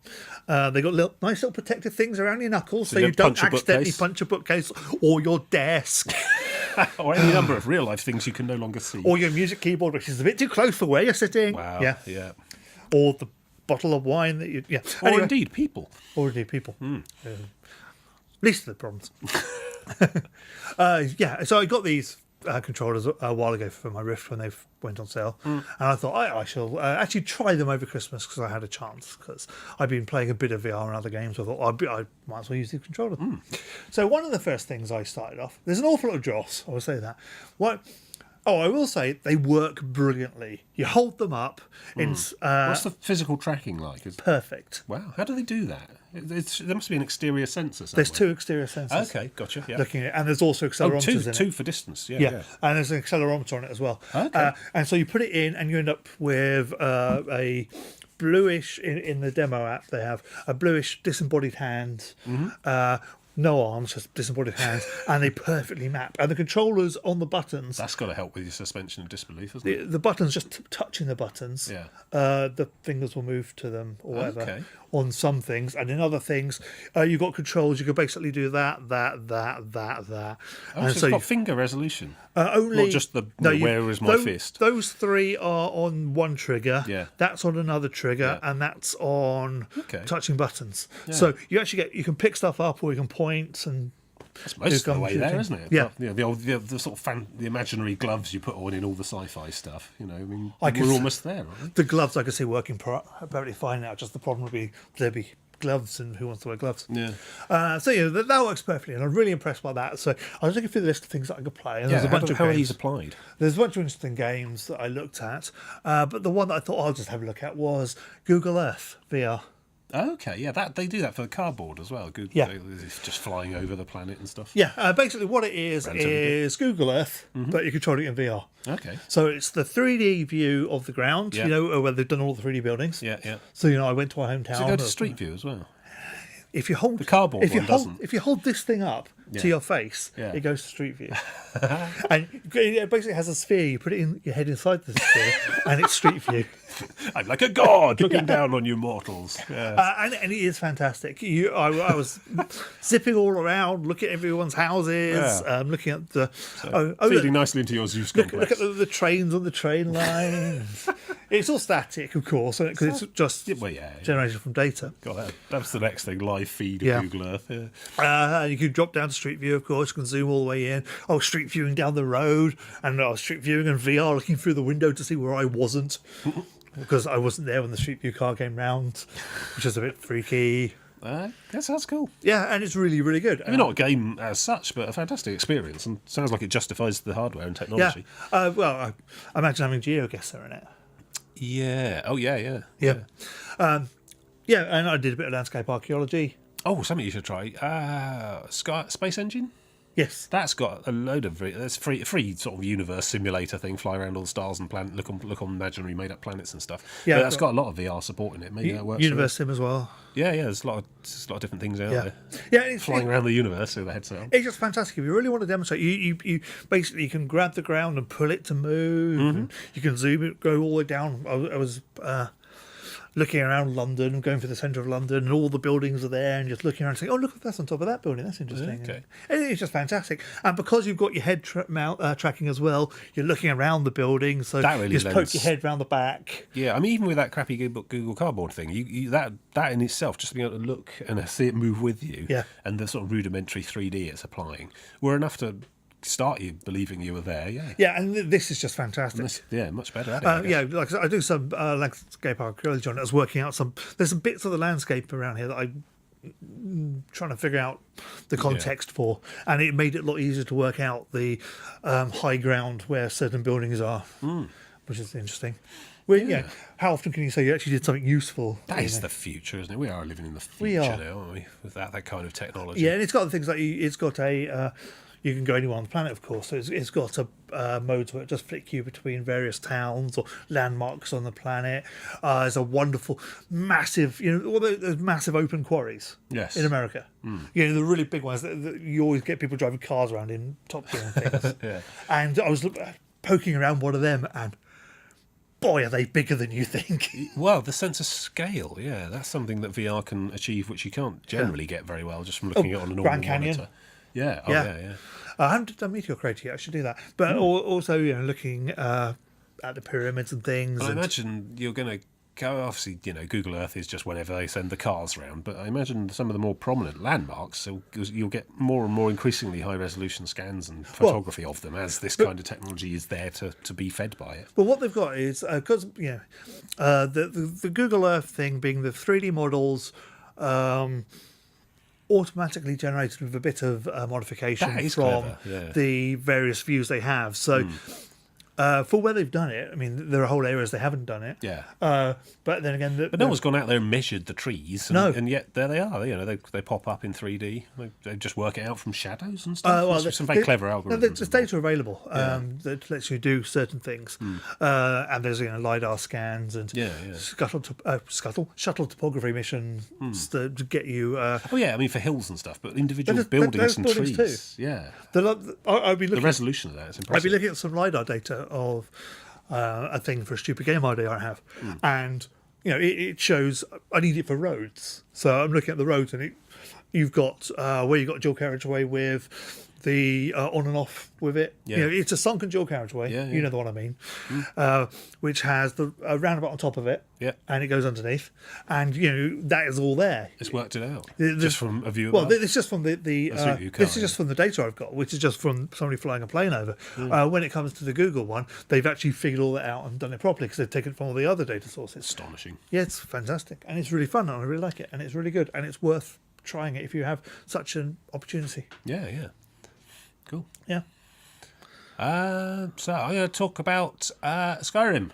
They got nice little protective things around your knuckles, so you you don't don't punch a accidentally bookcase. punch a bookcase or your desk Or any number of real-life things you can no longer see. or your music keyboard, which is a bit too close for where you're sitting. Wow. Yeah. Or the bottle of wine that you. Yeah. Or Anyway, indeed, people. or indeed people. Least of the problems. So I got these controllers a while ago for my Rift when they went on sale, and I thought I shall actually try them over Christmas because I had a chance, because I've been playing a bit of VR and other games. I thought I might as well use the controller. So one of the first things I started off, there's an awful lot of dross, I will say that. I will say they work brilliantly. You hold them up in What's the physical tracking like? perfect. Wow, how do they do that? There must be an exterior sensor somewhere. There's two exterior sensors. Okay, gotcha. Yeah. Looking at it, and there's also accelerometers in it. Two for distance. Yeah, and there's an accelerometer on it as well. Okay. And so you put it in, and you end up with a bluish in the demo app. They have a bluish disembodied hand. No arms, just disembodied hands, and they perfectly map. And the controllers on the buttons, That's got to help with your suspension of disbelief, hasn't it? the buttons, just touching the buttons, Yeah. the fingers will move to them or whatever Okay. on some things. And in other things, you've got controls. You can basically do that. Oh, so it's got finger resolution. Only Not just where is my fist? Those three are on one trigger. Yeah. That's on another trigger, Yeah. and that's on Okay. touching buttons. So you actually you can pick stuff up, or you can point and. That's most of the way there, isn't it? Yeah. The sort of the imaginary gloves you put on in all the sci-fi stuff. You know, I mean, could we're s- almost there, aren't we? The gloves I could see working perfectly fine now. Just the problem would be there'd be gloves, and who wants to wear gloves? Yeah. That works perfectly, and I'm really impressed by that. So I was looking through the list of things that I could play, and there's a bunch of how are games. these applied? There's a bunch of interesting games that I looked at, but the one that I thought I'll just have a look at was Google Earth VR. Okay, yeah, that they do that for the cardboard as well. Google, Yeah. it's just flying over the planet and stuff. Yeah, basically what it is Relatively Google Earth, but you're controlling it in VR. Okay. So it's the 3D view of the ground, Yeah. where they've done all the 3D buildings. Yeah. So I went to our hometown. Does it go to Street View as well? If you hold The cardboard if you one hold, doesn't. If you hold this thing up to your face, Yeah. it goes to Street View. And it basically has a sphere. You put it in your head inside the sphere, and it's Street View. I'm like a god looking down on you mortals. Yeah. And it is fantastic. I was zipping all around, looking at everyone's houses, Yeah. looking at the Feeding nicely into your Zeus look complex. at the trains on the train line. It's all static, of course, because it's just Well, yeah. generated from data. God, that's the next thing. Live feed of Yeah. Google Earth. Yeah. You can drop down to Street View, of course. You can zoom all the way in. Street viewing down the road, and Street viewing and VR, looking through the window to see where I wasn't, because I wasn't there when the Street View car came round, which is a bit freaky. That sounds cool. Yeah, and it's really, really good. I mean, not a game as such, but a fantastic experience, and sounds like it justifies the hardware and Yeah. technology. I imagine having GeoGuessr in it. Yeah. Oh, yeah. Yeah. And I did a bit of landscape archaeology. Oh, something you should try. Space Engine. Yes. That's got a load of that's free sort of universe simulator thing. Fly around all the stars and look on imaginary made up planets and stuff. Yeah, But that's got a lot of VR support in it. Maybe that works. Universe Sim as well. Yeah. There's a lot of different things out there. Yeah, it's Flying around the universe with the headset on. It's just fantastic. If you really want to demonstrate, you basically you can grab the ground and pull it to move. And you can zoom it, go all the way down. I was looking around London and going through the centre of London, and all the buildings are there, and just looking around and saying, "Oh, look, that's on top of that building. That's interesting." Okay. And it's just fantastic. And because you've got your head tracking as well, you're looking around the building, so That really you just poke lends- your head round the back. Yeah, I mean, even with that crappy Google Cardboard thing, that in itself, just being able to look and see it move with you, Yeah. and the sort of rudimentary 3D it's applying, were enough to start you believing you were there. Yeah, Yeah, and this is just fantastic. much better at it. I guess. Yeah, like I said, I do some landscape archaeology on it. I was working out there's some bits of the landscape around here that I'm trying to figure out the context for, and it made it a lot easier to work out the high ground where certain buildings are, which is interesting. Well, yeah. How often can you say you actually did something useful? That is the future, isn't it? We are living in the We future are. now, aren't we? Without that kind of technology. Yeah, and it's got the things like it's got a. You can go anywhere on the planet, of course. So it's got a modes where it just flick you between various towns or landmarks on the planet. There's a wonderful, massive, all those massive open quarries. Yes. In America. The really big ones that you always get people driving cars around in Top Gear and things. Yeah. And I was poking around one of them, and boy, are they bigger than you think. Well, the sense of scale, yeah, that's something that VR can achieve, which you can't generally get very well just from looking at it on a normal Grand Canyon. monitor. Yeah, yeah. I haven't done Meteor Crater yet. I should do that. But also, looking at the pyramids and things. I imagine you're going to go. Obviously, Google Earth is just whenever they send the cars round. But I imagine some of the more prominent landmarks, so you'll get more and more increasingly high resolution scans and photography of them as this kind of technology is there to be fed by it. But what they've got is because the Google Earth thing being the 3D models. Automatically generated with a bit of modification That is from clever, yeah. the various views they have. So for where they've done it, I mean, there are whole areas they haven't done it. Yeah. But then again, But no one's gone out there and measured the trees. And, No. and yet there they are. They pop up in 3D. They just work it out from shadows and stuff. There's some very clever algorithms. There's data available that lets you do certain things, and there's lidar scans and shuttle topography missions to get you. Oh yeah, I mean for hills and stuff, but individual There's buildings and buildings trees. Yeah, I'd be the looking. resolution of that is I'd impressive. be looking at some lidar data of a thing for a stupid game idea I have, and it shows I need it for roads. So I'm looking at the roads, and you've got where you've got dual carriageway with the on and off with it. Yeah. It's a sunken dual carriageway. Yeah, yeah. You know the one I mean, which has the roundabout on top of it. Yeah. And it goes underneath, and that is all there. It's worked it out The- just from a view. Well, above. this is just from the That's what you this is can't. just from the data I've got, which is just from somebody flying a plane over. When it comes to the Google one, they've actually figured all that out and done it properly because they've taken it from all the other data sources. astonishing. Yeah, it's fantastic and it's really fun and I really like it and it's really good and it's worth trying it if you have such an opportunity. Yeah, yeah, cool. Yeah. So I'm going to talk about Skyrim.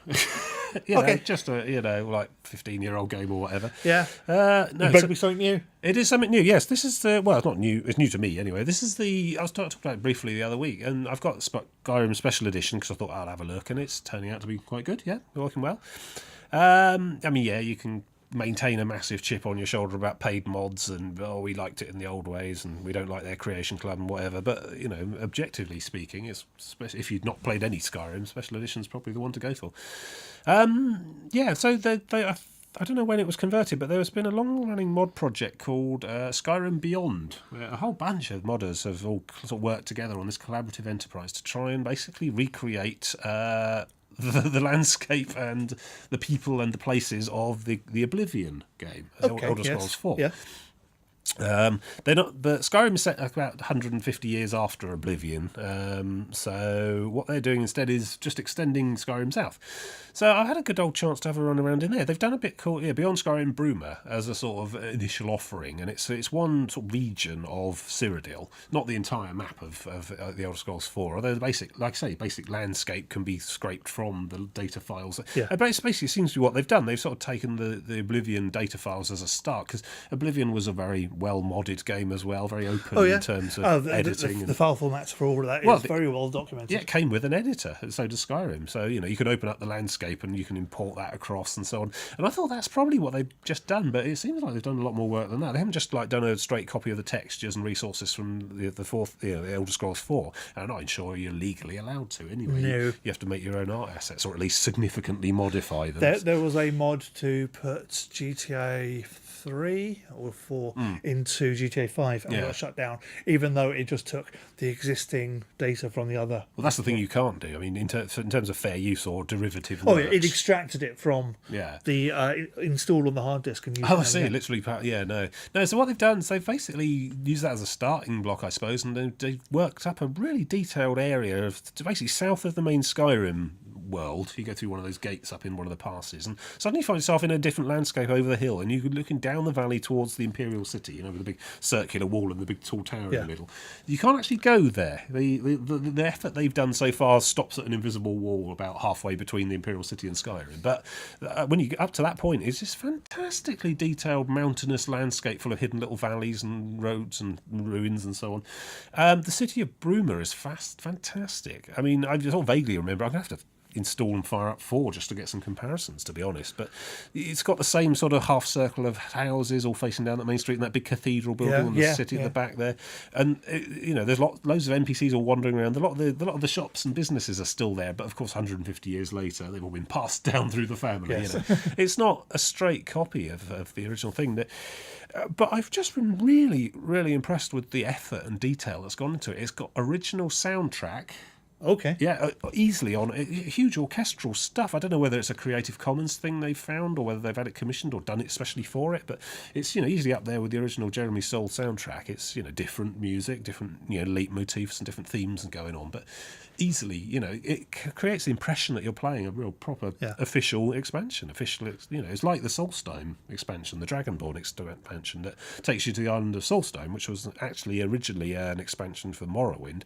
Okay. Just a 15-year-old game or whatever. Yeah. No, Better so- be something new. It is something new, yes. This is it's not new. It's new to me anyway. This is I was talking about it briefly the other week, and I've got Skyrim Special Edition because I thought I'll have a look, and it's turning out to be quite good. Yeah, working well. You can maintain a massive chip on your shoulder about paid mods and we liked it in the old ways and we don't like their creation club and whatever. But objectively speaking, if you'd not played any Skyrim, Special Edition's probably the one to go for. So I don't know when it was converted, but there's been a long-running mod project called Skyrim Beyond, where a whole bunch of modders have all sort of worked together on this collaborative enterprise to try and basically recreate the landscape and the people and the places of the Oblivion game, Elder Scrolls 4. Yeah. They're not, but Skyrim is set about 150 years after Oblivion. So what they're doing instead is just extending Skyrim south. So I had a good old chance to have a run around in there. They've done a bit called Beyond Skyrim Bruma as a sort of initial offering, and it's one sort of region of Cyrodiil, not the entire map of the Elder Scrolls 4. Although the basic landscape can be scraped from the data files. Yeah. But it basically seems to be what they've done. They've sort of taken the Oblivion data files as a start because Oblivion was a very well modded game as well, very open Oh, yeah. in terms of editing. The file formats for all of that is very well documented. Yeah, it came with an editor, and so does Skyrim. So, you can open up the landscape and you can import that across and so on. And I thought that's probably what they've just done, but it seems like they've done a lot more work than that. They haven't just done a straight copy of the textures and resources from the Elder Scrolls 4. And I'm not sure you're legally allowed to anyway. No. You have to make your own art assets, or at least significantly modify them. There was a mod to put GTA 3 or 4 into GTA 5 and it got shut down, even though it just took the existing data from the other. Well, that's the thing you can't do. I mean, in terms of fair use or derivative Oh, works. yeah, it extracted it from the install on the hard disk and used it. I see. Literally, no. So what they've done is they've basically used that as a starting block, I suppose, and they've worked up a really detailed area of basically south of the main Skyrim world. You go through one of those gates up in one of the passes, and suddenly you find yourself in a different landscape over the hill, and you're looking down the valley towards the Imperial City, with the big circular wall and the big tall tower in the middle. You can't actually go there. The effort they've done so far stops at an invisible wall about halfway between the Imperial City and Skyrim. But when you get up to that point, it's this fantastically detailed mountainous landscape full of hidden little valleys and roads and ruins and so on. The city of Bruma is fantastic. I mean, I just all vaguely remember. I'm going to have to install and fire up 4 just to get some comparisons, to be honest. But it's got the same sort of half circle of houses all facing down that main street and that big cathedral building and the city at the back there. And there's loads of NPCs all wandering around. A lot of the shops and businesses are still there, but of course 150 years later they've all been passed down through the family. Yes. It's not a straight copy of the original thing. But I've just been really, really impressed with the effort and detail that's gone into it. It's got original soundtrack. Okay. Yeah, easily on huge orchestral stuff. I don't know whether it's a Creative Commons thing they've found or whether they've had it commissioned or done it especially for it, but it's easily up there with the original Jeremy Soule soundtrack. It's different music, different leitmotifs and different themes and going on, but easily it creates the impression that you're playing a real proper official expansion. It's like the Soulstone expansion, the Dragonborn expansion that takes you to the island of Soulstone, which was actually originally an expansion for Morrowind.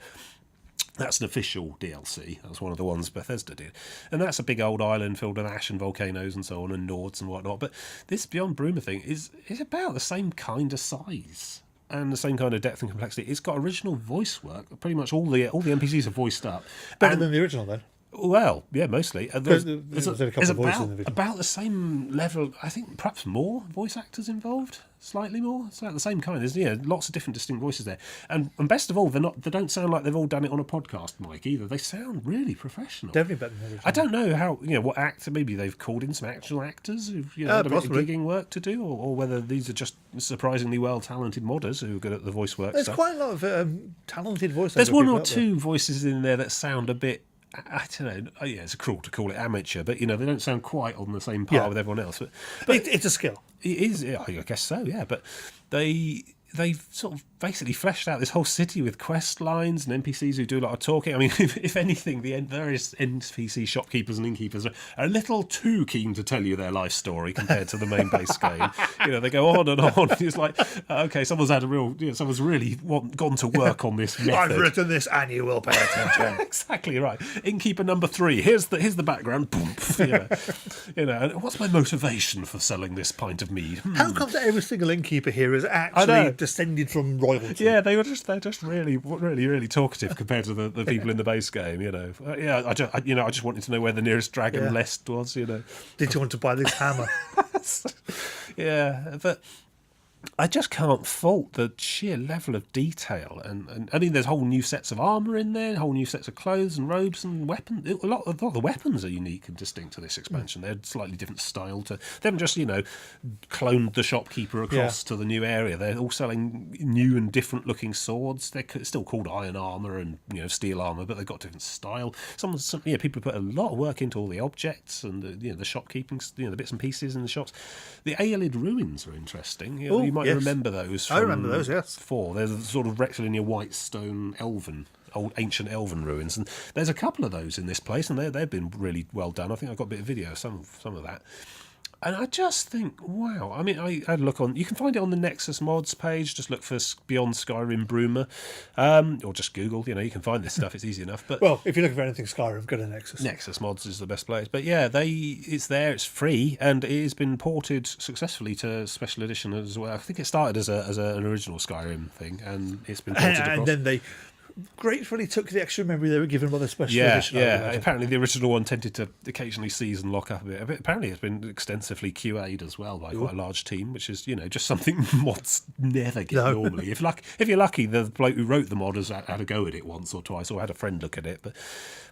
That's an official DLC. That's one of the ones Bethesda did. And that's a big old island filled with ash and volcanoes and so on and Nords and whatnot. But this Beyond Bruma thing is about the same kind of size and the same kind of depth and complexity. It's got original voice work. Pretty much all the NPCs are voiced up. Better than the original, then? Well, yeah, mostly. There's a couple of voices in the video. About the same level, I think perhaps more voice actors involved, slightly more. It's about the same kind. There's lots of different distinct voices there. And best of all, they don't sound like they've all done it on a podcast mic either. They sound really professional. Definitely better than the original. I don't know how, what actor, maybe they've called in some actual actors who've had a bit of gigging work to do, or whether these are just surprisingly well-talented modders who are good at the voice work There's stuff. quite a lot of talented voiceover. There's one or two voices in there that sound a bit, I don't know. Yeah, it's cruel to call it amateur, but they don't sound quite on the same par with everyone else. But it's a skill. It is. Yeah, I guess so. Yeah, but they've sort of basically fleshed out this whole city with quest lines and NPCs who do a lot of talking. I mean, if anything, the various NPC shopkeepers and innkeepers are a little too keen to tell you their life story compared to the main base game. They go on and on. It's like, okay, someone's had someone's really gone to work on this method. I've written this and you will pay attention. Exactly right. Innkeeper number 3. Here's the background. Boom. What's my motivation for selling this pint of mead? How come that every single innkeeper here is actually descended from royalty? Yeah, they're just really, really, really talkative compared to the people in the base game. I just wanted to know where the nearest dragon nest was. Did you want to buy this hammer? Yeah, but I just can't fault the sheer level of detail, and I mean, there's whole new sets of armour in there, whole new sets of clothes and robes and weapons. A lot of the weapons are unique and distinct to this expansion. They're slightly different style to. They haven't just cloned the shopkeeper across to the new area. They're all selling new and different looking swords. They're still called iron armour and steel armour, but they've got different style. People put a lot of work into all the objects and the shopkeeping, the bits and pieces in the shops. The Aelid ruins are interesting. You might remember those. I remember those, yes. 4. There's a sort of rectilinear white stone old ancient elven ruins, and there's a couple of those in this place, and they've been really well done. I think I've got a bit of video of some of that. And I just think, wow. I mean, I had a look on. You can find it on the Nexus Mods page. Just look for Beyond Skyrim Broomer, or just Google. You can find this stuff. It's easy enough. But Well, if you're looking for anything Skyrim, go to Nexus. Nexus Mods is the best place. But yeah, it's there. It's free, and it has been ported successfully to Special Edition as well. I think it started as an original Skyrim thing, and it's been ported across. And then they gratefully took the extra memory they were given by the special edition. Yeah. Apparently, the original one tended to occasionally seize and lock up a bit. Apparently, it's been extensively QA'd as well by quite a large team, which is just something mods never get normally. If you're lucky, the bloke who wrote the mod has had a go at it once or twice, or had a friend look at it.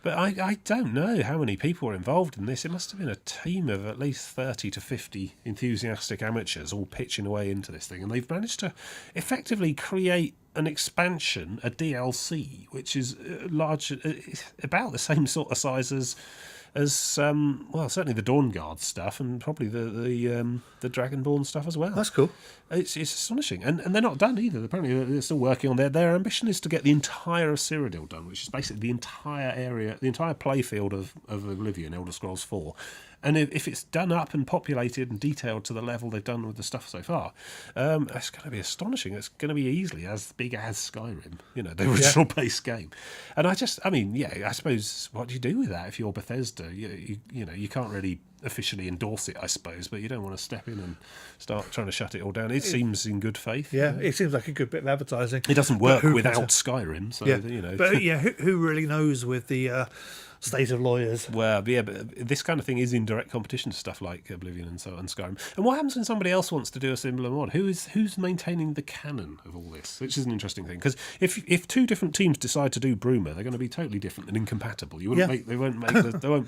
But I don't know how many people are involved in this. It must have been a team of at least 30 to 50 enthusiastic amateurs all pitching away into this thing, and they've managed to effectively create an expansion, a DLC, which is large, about the same sort of size as certainly the Dawnguard stuff, and probably the Dragonborn stuff as well. That's cool. It's astonishing, and they're not done either. Apparently, they're still working on their ambition is to get the entire of Cyrodiil done, which is basically the entire area, the entire playfield of Oblivion, Elder Scrolls 4. And if it's done up and populated and detailed to the level they've done with the stuff so far, it's going to be astonishing. It's going to be easily as big as Skyrim, the original base game. And I suppose, what do you do with that if you're Bethesda? You can't really officially endorse it, I suppose, but you don't want to step in and start trying to shut it all down. It seems in good faith. Yeah, it seems like a good bit of advertising. It doesn't work without Skyrim, so But who really knows with the state of lawyers? Well, yeah, but this kind of thing is in direct competition to stuff like Oblivion and so on, Skyrim. And what happens when somebody else wants to do a similar mod? Who's maintaining the canon of all this? Which is an interesting thing, because if two different teams decide to do Broomer, they're going to be totally different and incompatible. They won't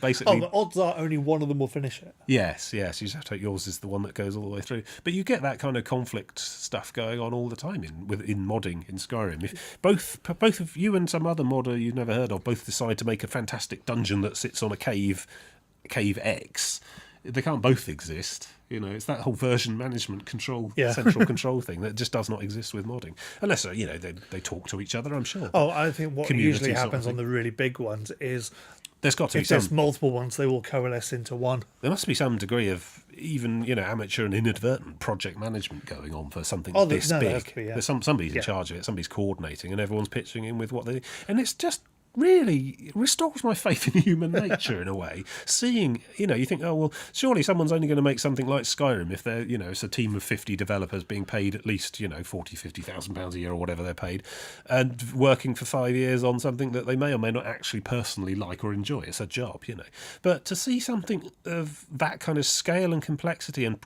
basically. The odds are only one of them will finish it. Yes. You just have to take yours is the one that goes all the way through. But you get that kind of conflict stuff going on all the time in modding in Skyrim. If both of you and some other modder you've never heard of both decide to make a fantastic dungeon that sits on a cave X, they can't both exist. It's that whole version management control, central control thing that just does not exist with modding, unless they talk to each other. I'm sure. Oh, I think what usually happens on the really big ones is there's got to be there's multiple ones, they will coalesce into one. There must be some degree of even amateur and inadvertent project management going on for something this big. There's somebody's in charge of it, somebody's coordinating, and everyone's pitching in with what they. And it's just really restores my faith in human nature in a way. Seeing, you think, oh, well, surely someone's only going to make something like Skyrim if they're, it's a team of 50 developers being paid at least, 40, 50,000 pounds a year or whatever they're paid, and working for 5 years on something that they may or may not actually personally like or enjoy. It's a job, But to see something of that kind of scale and complexity and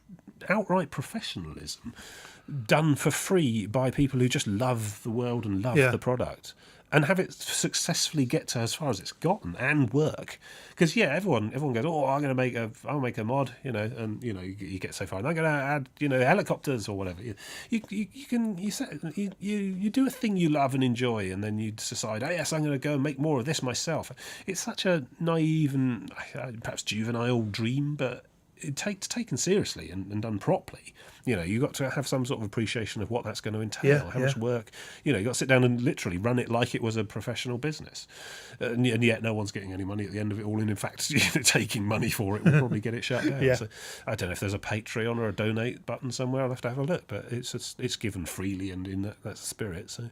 outright professionalism done for free by people who just love the world and love the product, and have it successfully get to as far as it's gotten and work, because everyone goes, oh, I'll make a mod, and you get so far, and I'm going to add helicopters or whatever. You do a thing you love and enjoy, and then you decide, oh yes, I'm going to go and make more of this myself. It's such a naive and perhaps juvenile dream, but taken seriously and done properly. You've got to have some sort of appreciation of what that's going to entail, how much work. You've got to sit down and literally run it like it was a professional business. And yet no one's getting any money at the end of it all. And in fact, taking money for it will probably get it shut down. So I don't know if there's a Patreon or a donate button somewhere. I'll have to have a look. But it's given freely and in that spirit. So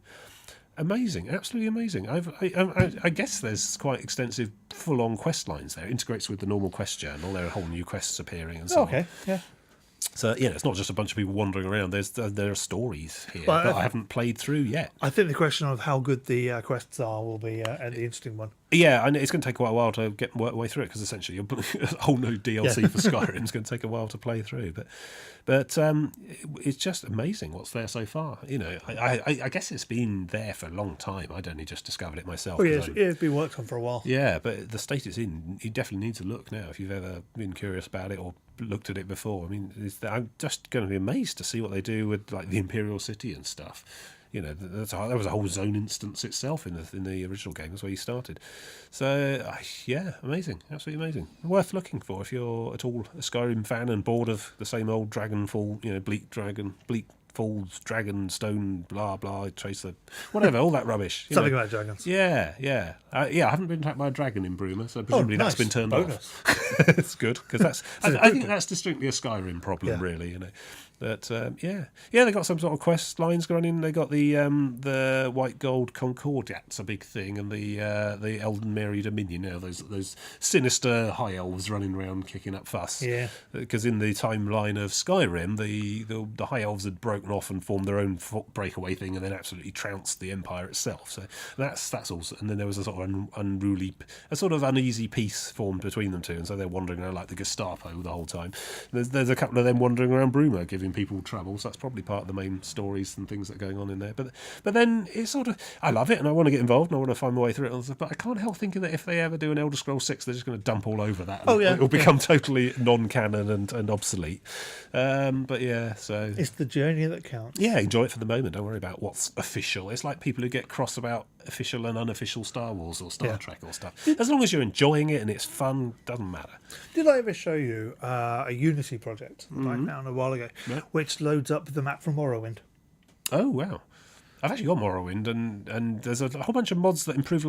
amazing, absolutely amazing. I guess there's quite extensive full-on quest lines there. It integrates with the normal quest journal. There are whole new quests appearing and so on. Yeah. So it's not just a bunch of people wandering around. There are stories here that I haven't played through yet. I think the question of how good the quests are will be the interesting one. Yeah, and it's going to take quite a while to work way through it, because essentially a whole new DLC for Skyrim is going to take a while to play through. But it's just amazing what's there so far. I guess it's been there for a long time. I'd only just discovered it myself. Oh, yeah, it's been worked on for a while. Yeah, but the state it's in, you definitely need to look now if you've ever been curious about it or looked at it before. I mean, I'm just going to be amazed to see what they do with like the Imperial City and stuff. There was a whole zone instance itself in the original game. That's where you started. So, amazing. Absolutely amazing. Worth looking for if you're at all a Skyrim fan and bored of the same old Dragonfall, bleak falls, dragon, stone, blah blah, tracer, whatever, all that rubbish. Something about dragons. Yeah. I haven't been attacked by a dragon in Bruma, so presumably that's been turned off. It's good because that's. I think that's distinctly a Skyrim problem, really. But they got some sort of quest lines going in. They got the White Gold Concordat's a big thing, and the Elden Mary Dominion. Those sinister high elves running around kicking up fuss. Yeah. Because in the timeline of Skyrim, the high elves had broken off and formed their own breakaway thing, and then absolutely trounced the Empire itself. So that's also. And then there was a sort of uneasy peace formed between them two, and so they're wandering around like the Gestapo the whole time. There's a couple of them wandering around Bruma giving people trouble, so that's probably part of the main stories and things that are going on in there. But then it's sort of, I love it and I want to get involved and I want to find my way through it, but I can't help thinking that if they ever do an Elder Scrolls 6, they're just going to dump all over that. It'll become totally non-canon and obsolete. But yeah, so it's the journey that counts. Yeah, enjoy it for the moment. Don't worry about what's official. It's like people who get cross about official and unofficial Star Wars or Star Trek or stuff. As long as you're enjoying it and it's fun, doesn't matter. Did I ever show you a Unity project that I found a while ago, which loads up the map from Morrowind? Oh wow! I've actually got Morrowind, and there's a whole bunch of mods that improve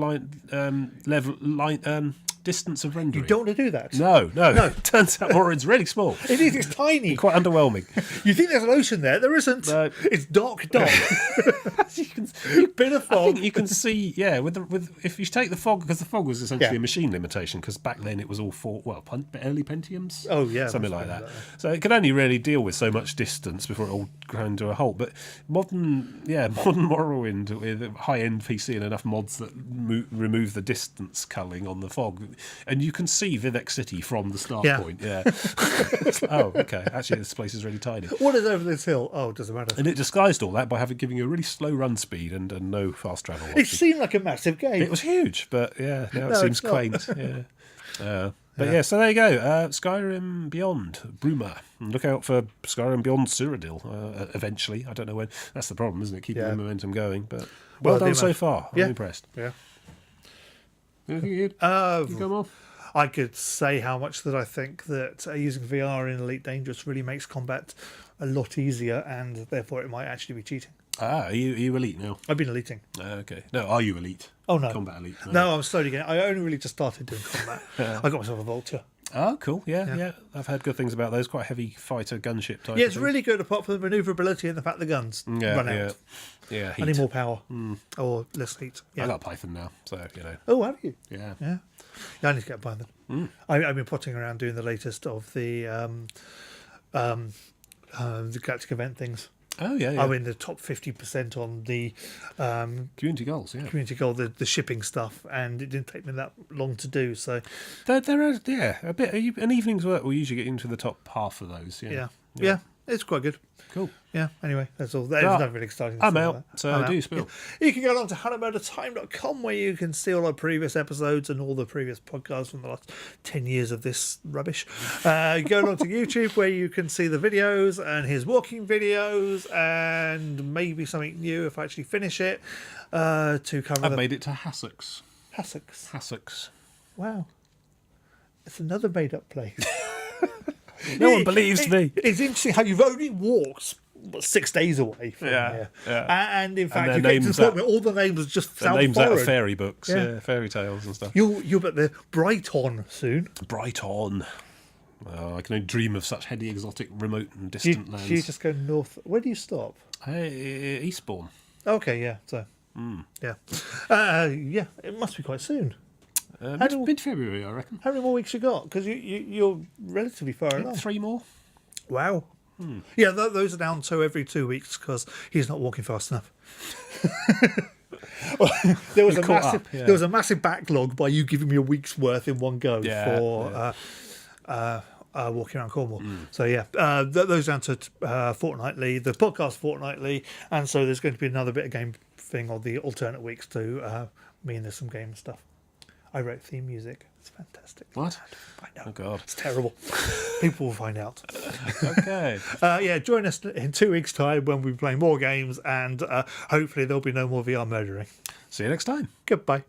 distance of rendering. You don't want to do that. No. Turns out Morrowind's really small. It is. It's tiny. Quite underwhelming. You think there's an ocean there? There isn't. No. It's dark. Bit of fog. I think you can see. Yeah, with if you take the fog, because the fog was essentially a machine limitation, because back then it was all early Pentiums. Oh yeah, something like that. So it could only really deal with so much distance before it all ground to a halt. But modern Morrowind with high-end PC and enough mods that remove the distance culling on the fog, and you can see Vivek City from the start point. Yeah. Oh, okay. Actually, this place is really tiny. What is over this hill? Oh, it doesn't matter. And it disguised all that by giving you a really slow run speed and no fast travel. It seemed like a massive game. It was huge, but now it seems quaint. But so there you go. Skyrim Beyond, Bruma. And look out for Skyrim Beyond Cyrodiil eventually. I don't know when. That's the problem, isn't it? Keeping the momentum going. But well done so far. I'm impressed. Yeah. Anything you'd come off? I could say how much that I think that using VR in Elite Dangerous really makes combat a lot easier, and therefore it might actually be cheating. Are you Elite now? I've been eliting. Okay. No, are you Elite? Oh, no. Combat Elite? No, I'm slowly getting. I only really just started doing combat. I got myself a Vulture. Oh, cool. Yeah. I've heard good things about those. Quite heavy fighter gunship type. Yeah, it's really good apart from the manoeuvrability and the fact the guns run out. Yeah, heat. I need more power or less heat. Yeah. I got Python now, so Oh, have you? Yeah. Yeah, I need to get Python. I've been potting around doing the latest of the Galactic Event things. Oh yeah. I'm in the top 50% on the community goals. Yeah, community goal, the shipping stuff, and it didn't take me that long to do. So there are a bit. An evening's work will usually get into the top half of those. Yeah, it's quite good. Cool. Yeah, anyway, that's all. There's nothing really exciting. I'm out, so do spill. You can go along to howtomotortime.com where you can see all our previous episodes and all the previous podcasts from the last 10 years of this rubbish. Go along to YouTube where you can see the videos and his walking videos and maybe something new if I actually finish it. To cover I've made it to Hassocks. Hassocks. Wow. It's another made-up place. No one believes me. It's interesting how you've only walked 6 days away from here. Yeah. And in fact, you get to the point where all the names are just sound names foreign. Out of fairy books, fairy tales and stuff. You'll bet the Brighton soon. Brighton. Oh, I can only dream of such heady, exotic, remote and distant lands. You just go north. Where do you stop? Eastbourne. Okay, yeah. So, it must be quite soon. Mid-February, I reckon. How many more weeks you got? Because you're relatively far along. 3 more. Wow. Yeah, those are down to every 2 weeks because he's not walking fast enough. There was a massive backlog by you giving me a week's worth in one go for walking around Cornwall. So those down to fortnightly, the podcast fortnightly, and so there's going to be another bit of game thing on the alternate weeks to mean there's some game stuff. I wrote theme music. It's fantastic. What? I know. Oh, God. It's terrible. People will find out. Okay. Join us in 2 weeks' time when we play more games, and hopefully there'll be no more VR murdering. See you next time. Goodbye.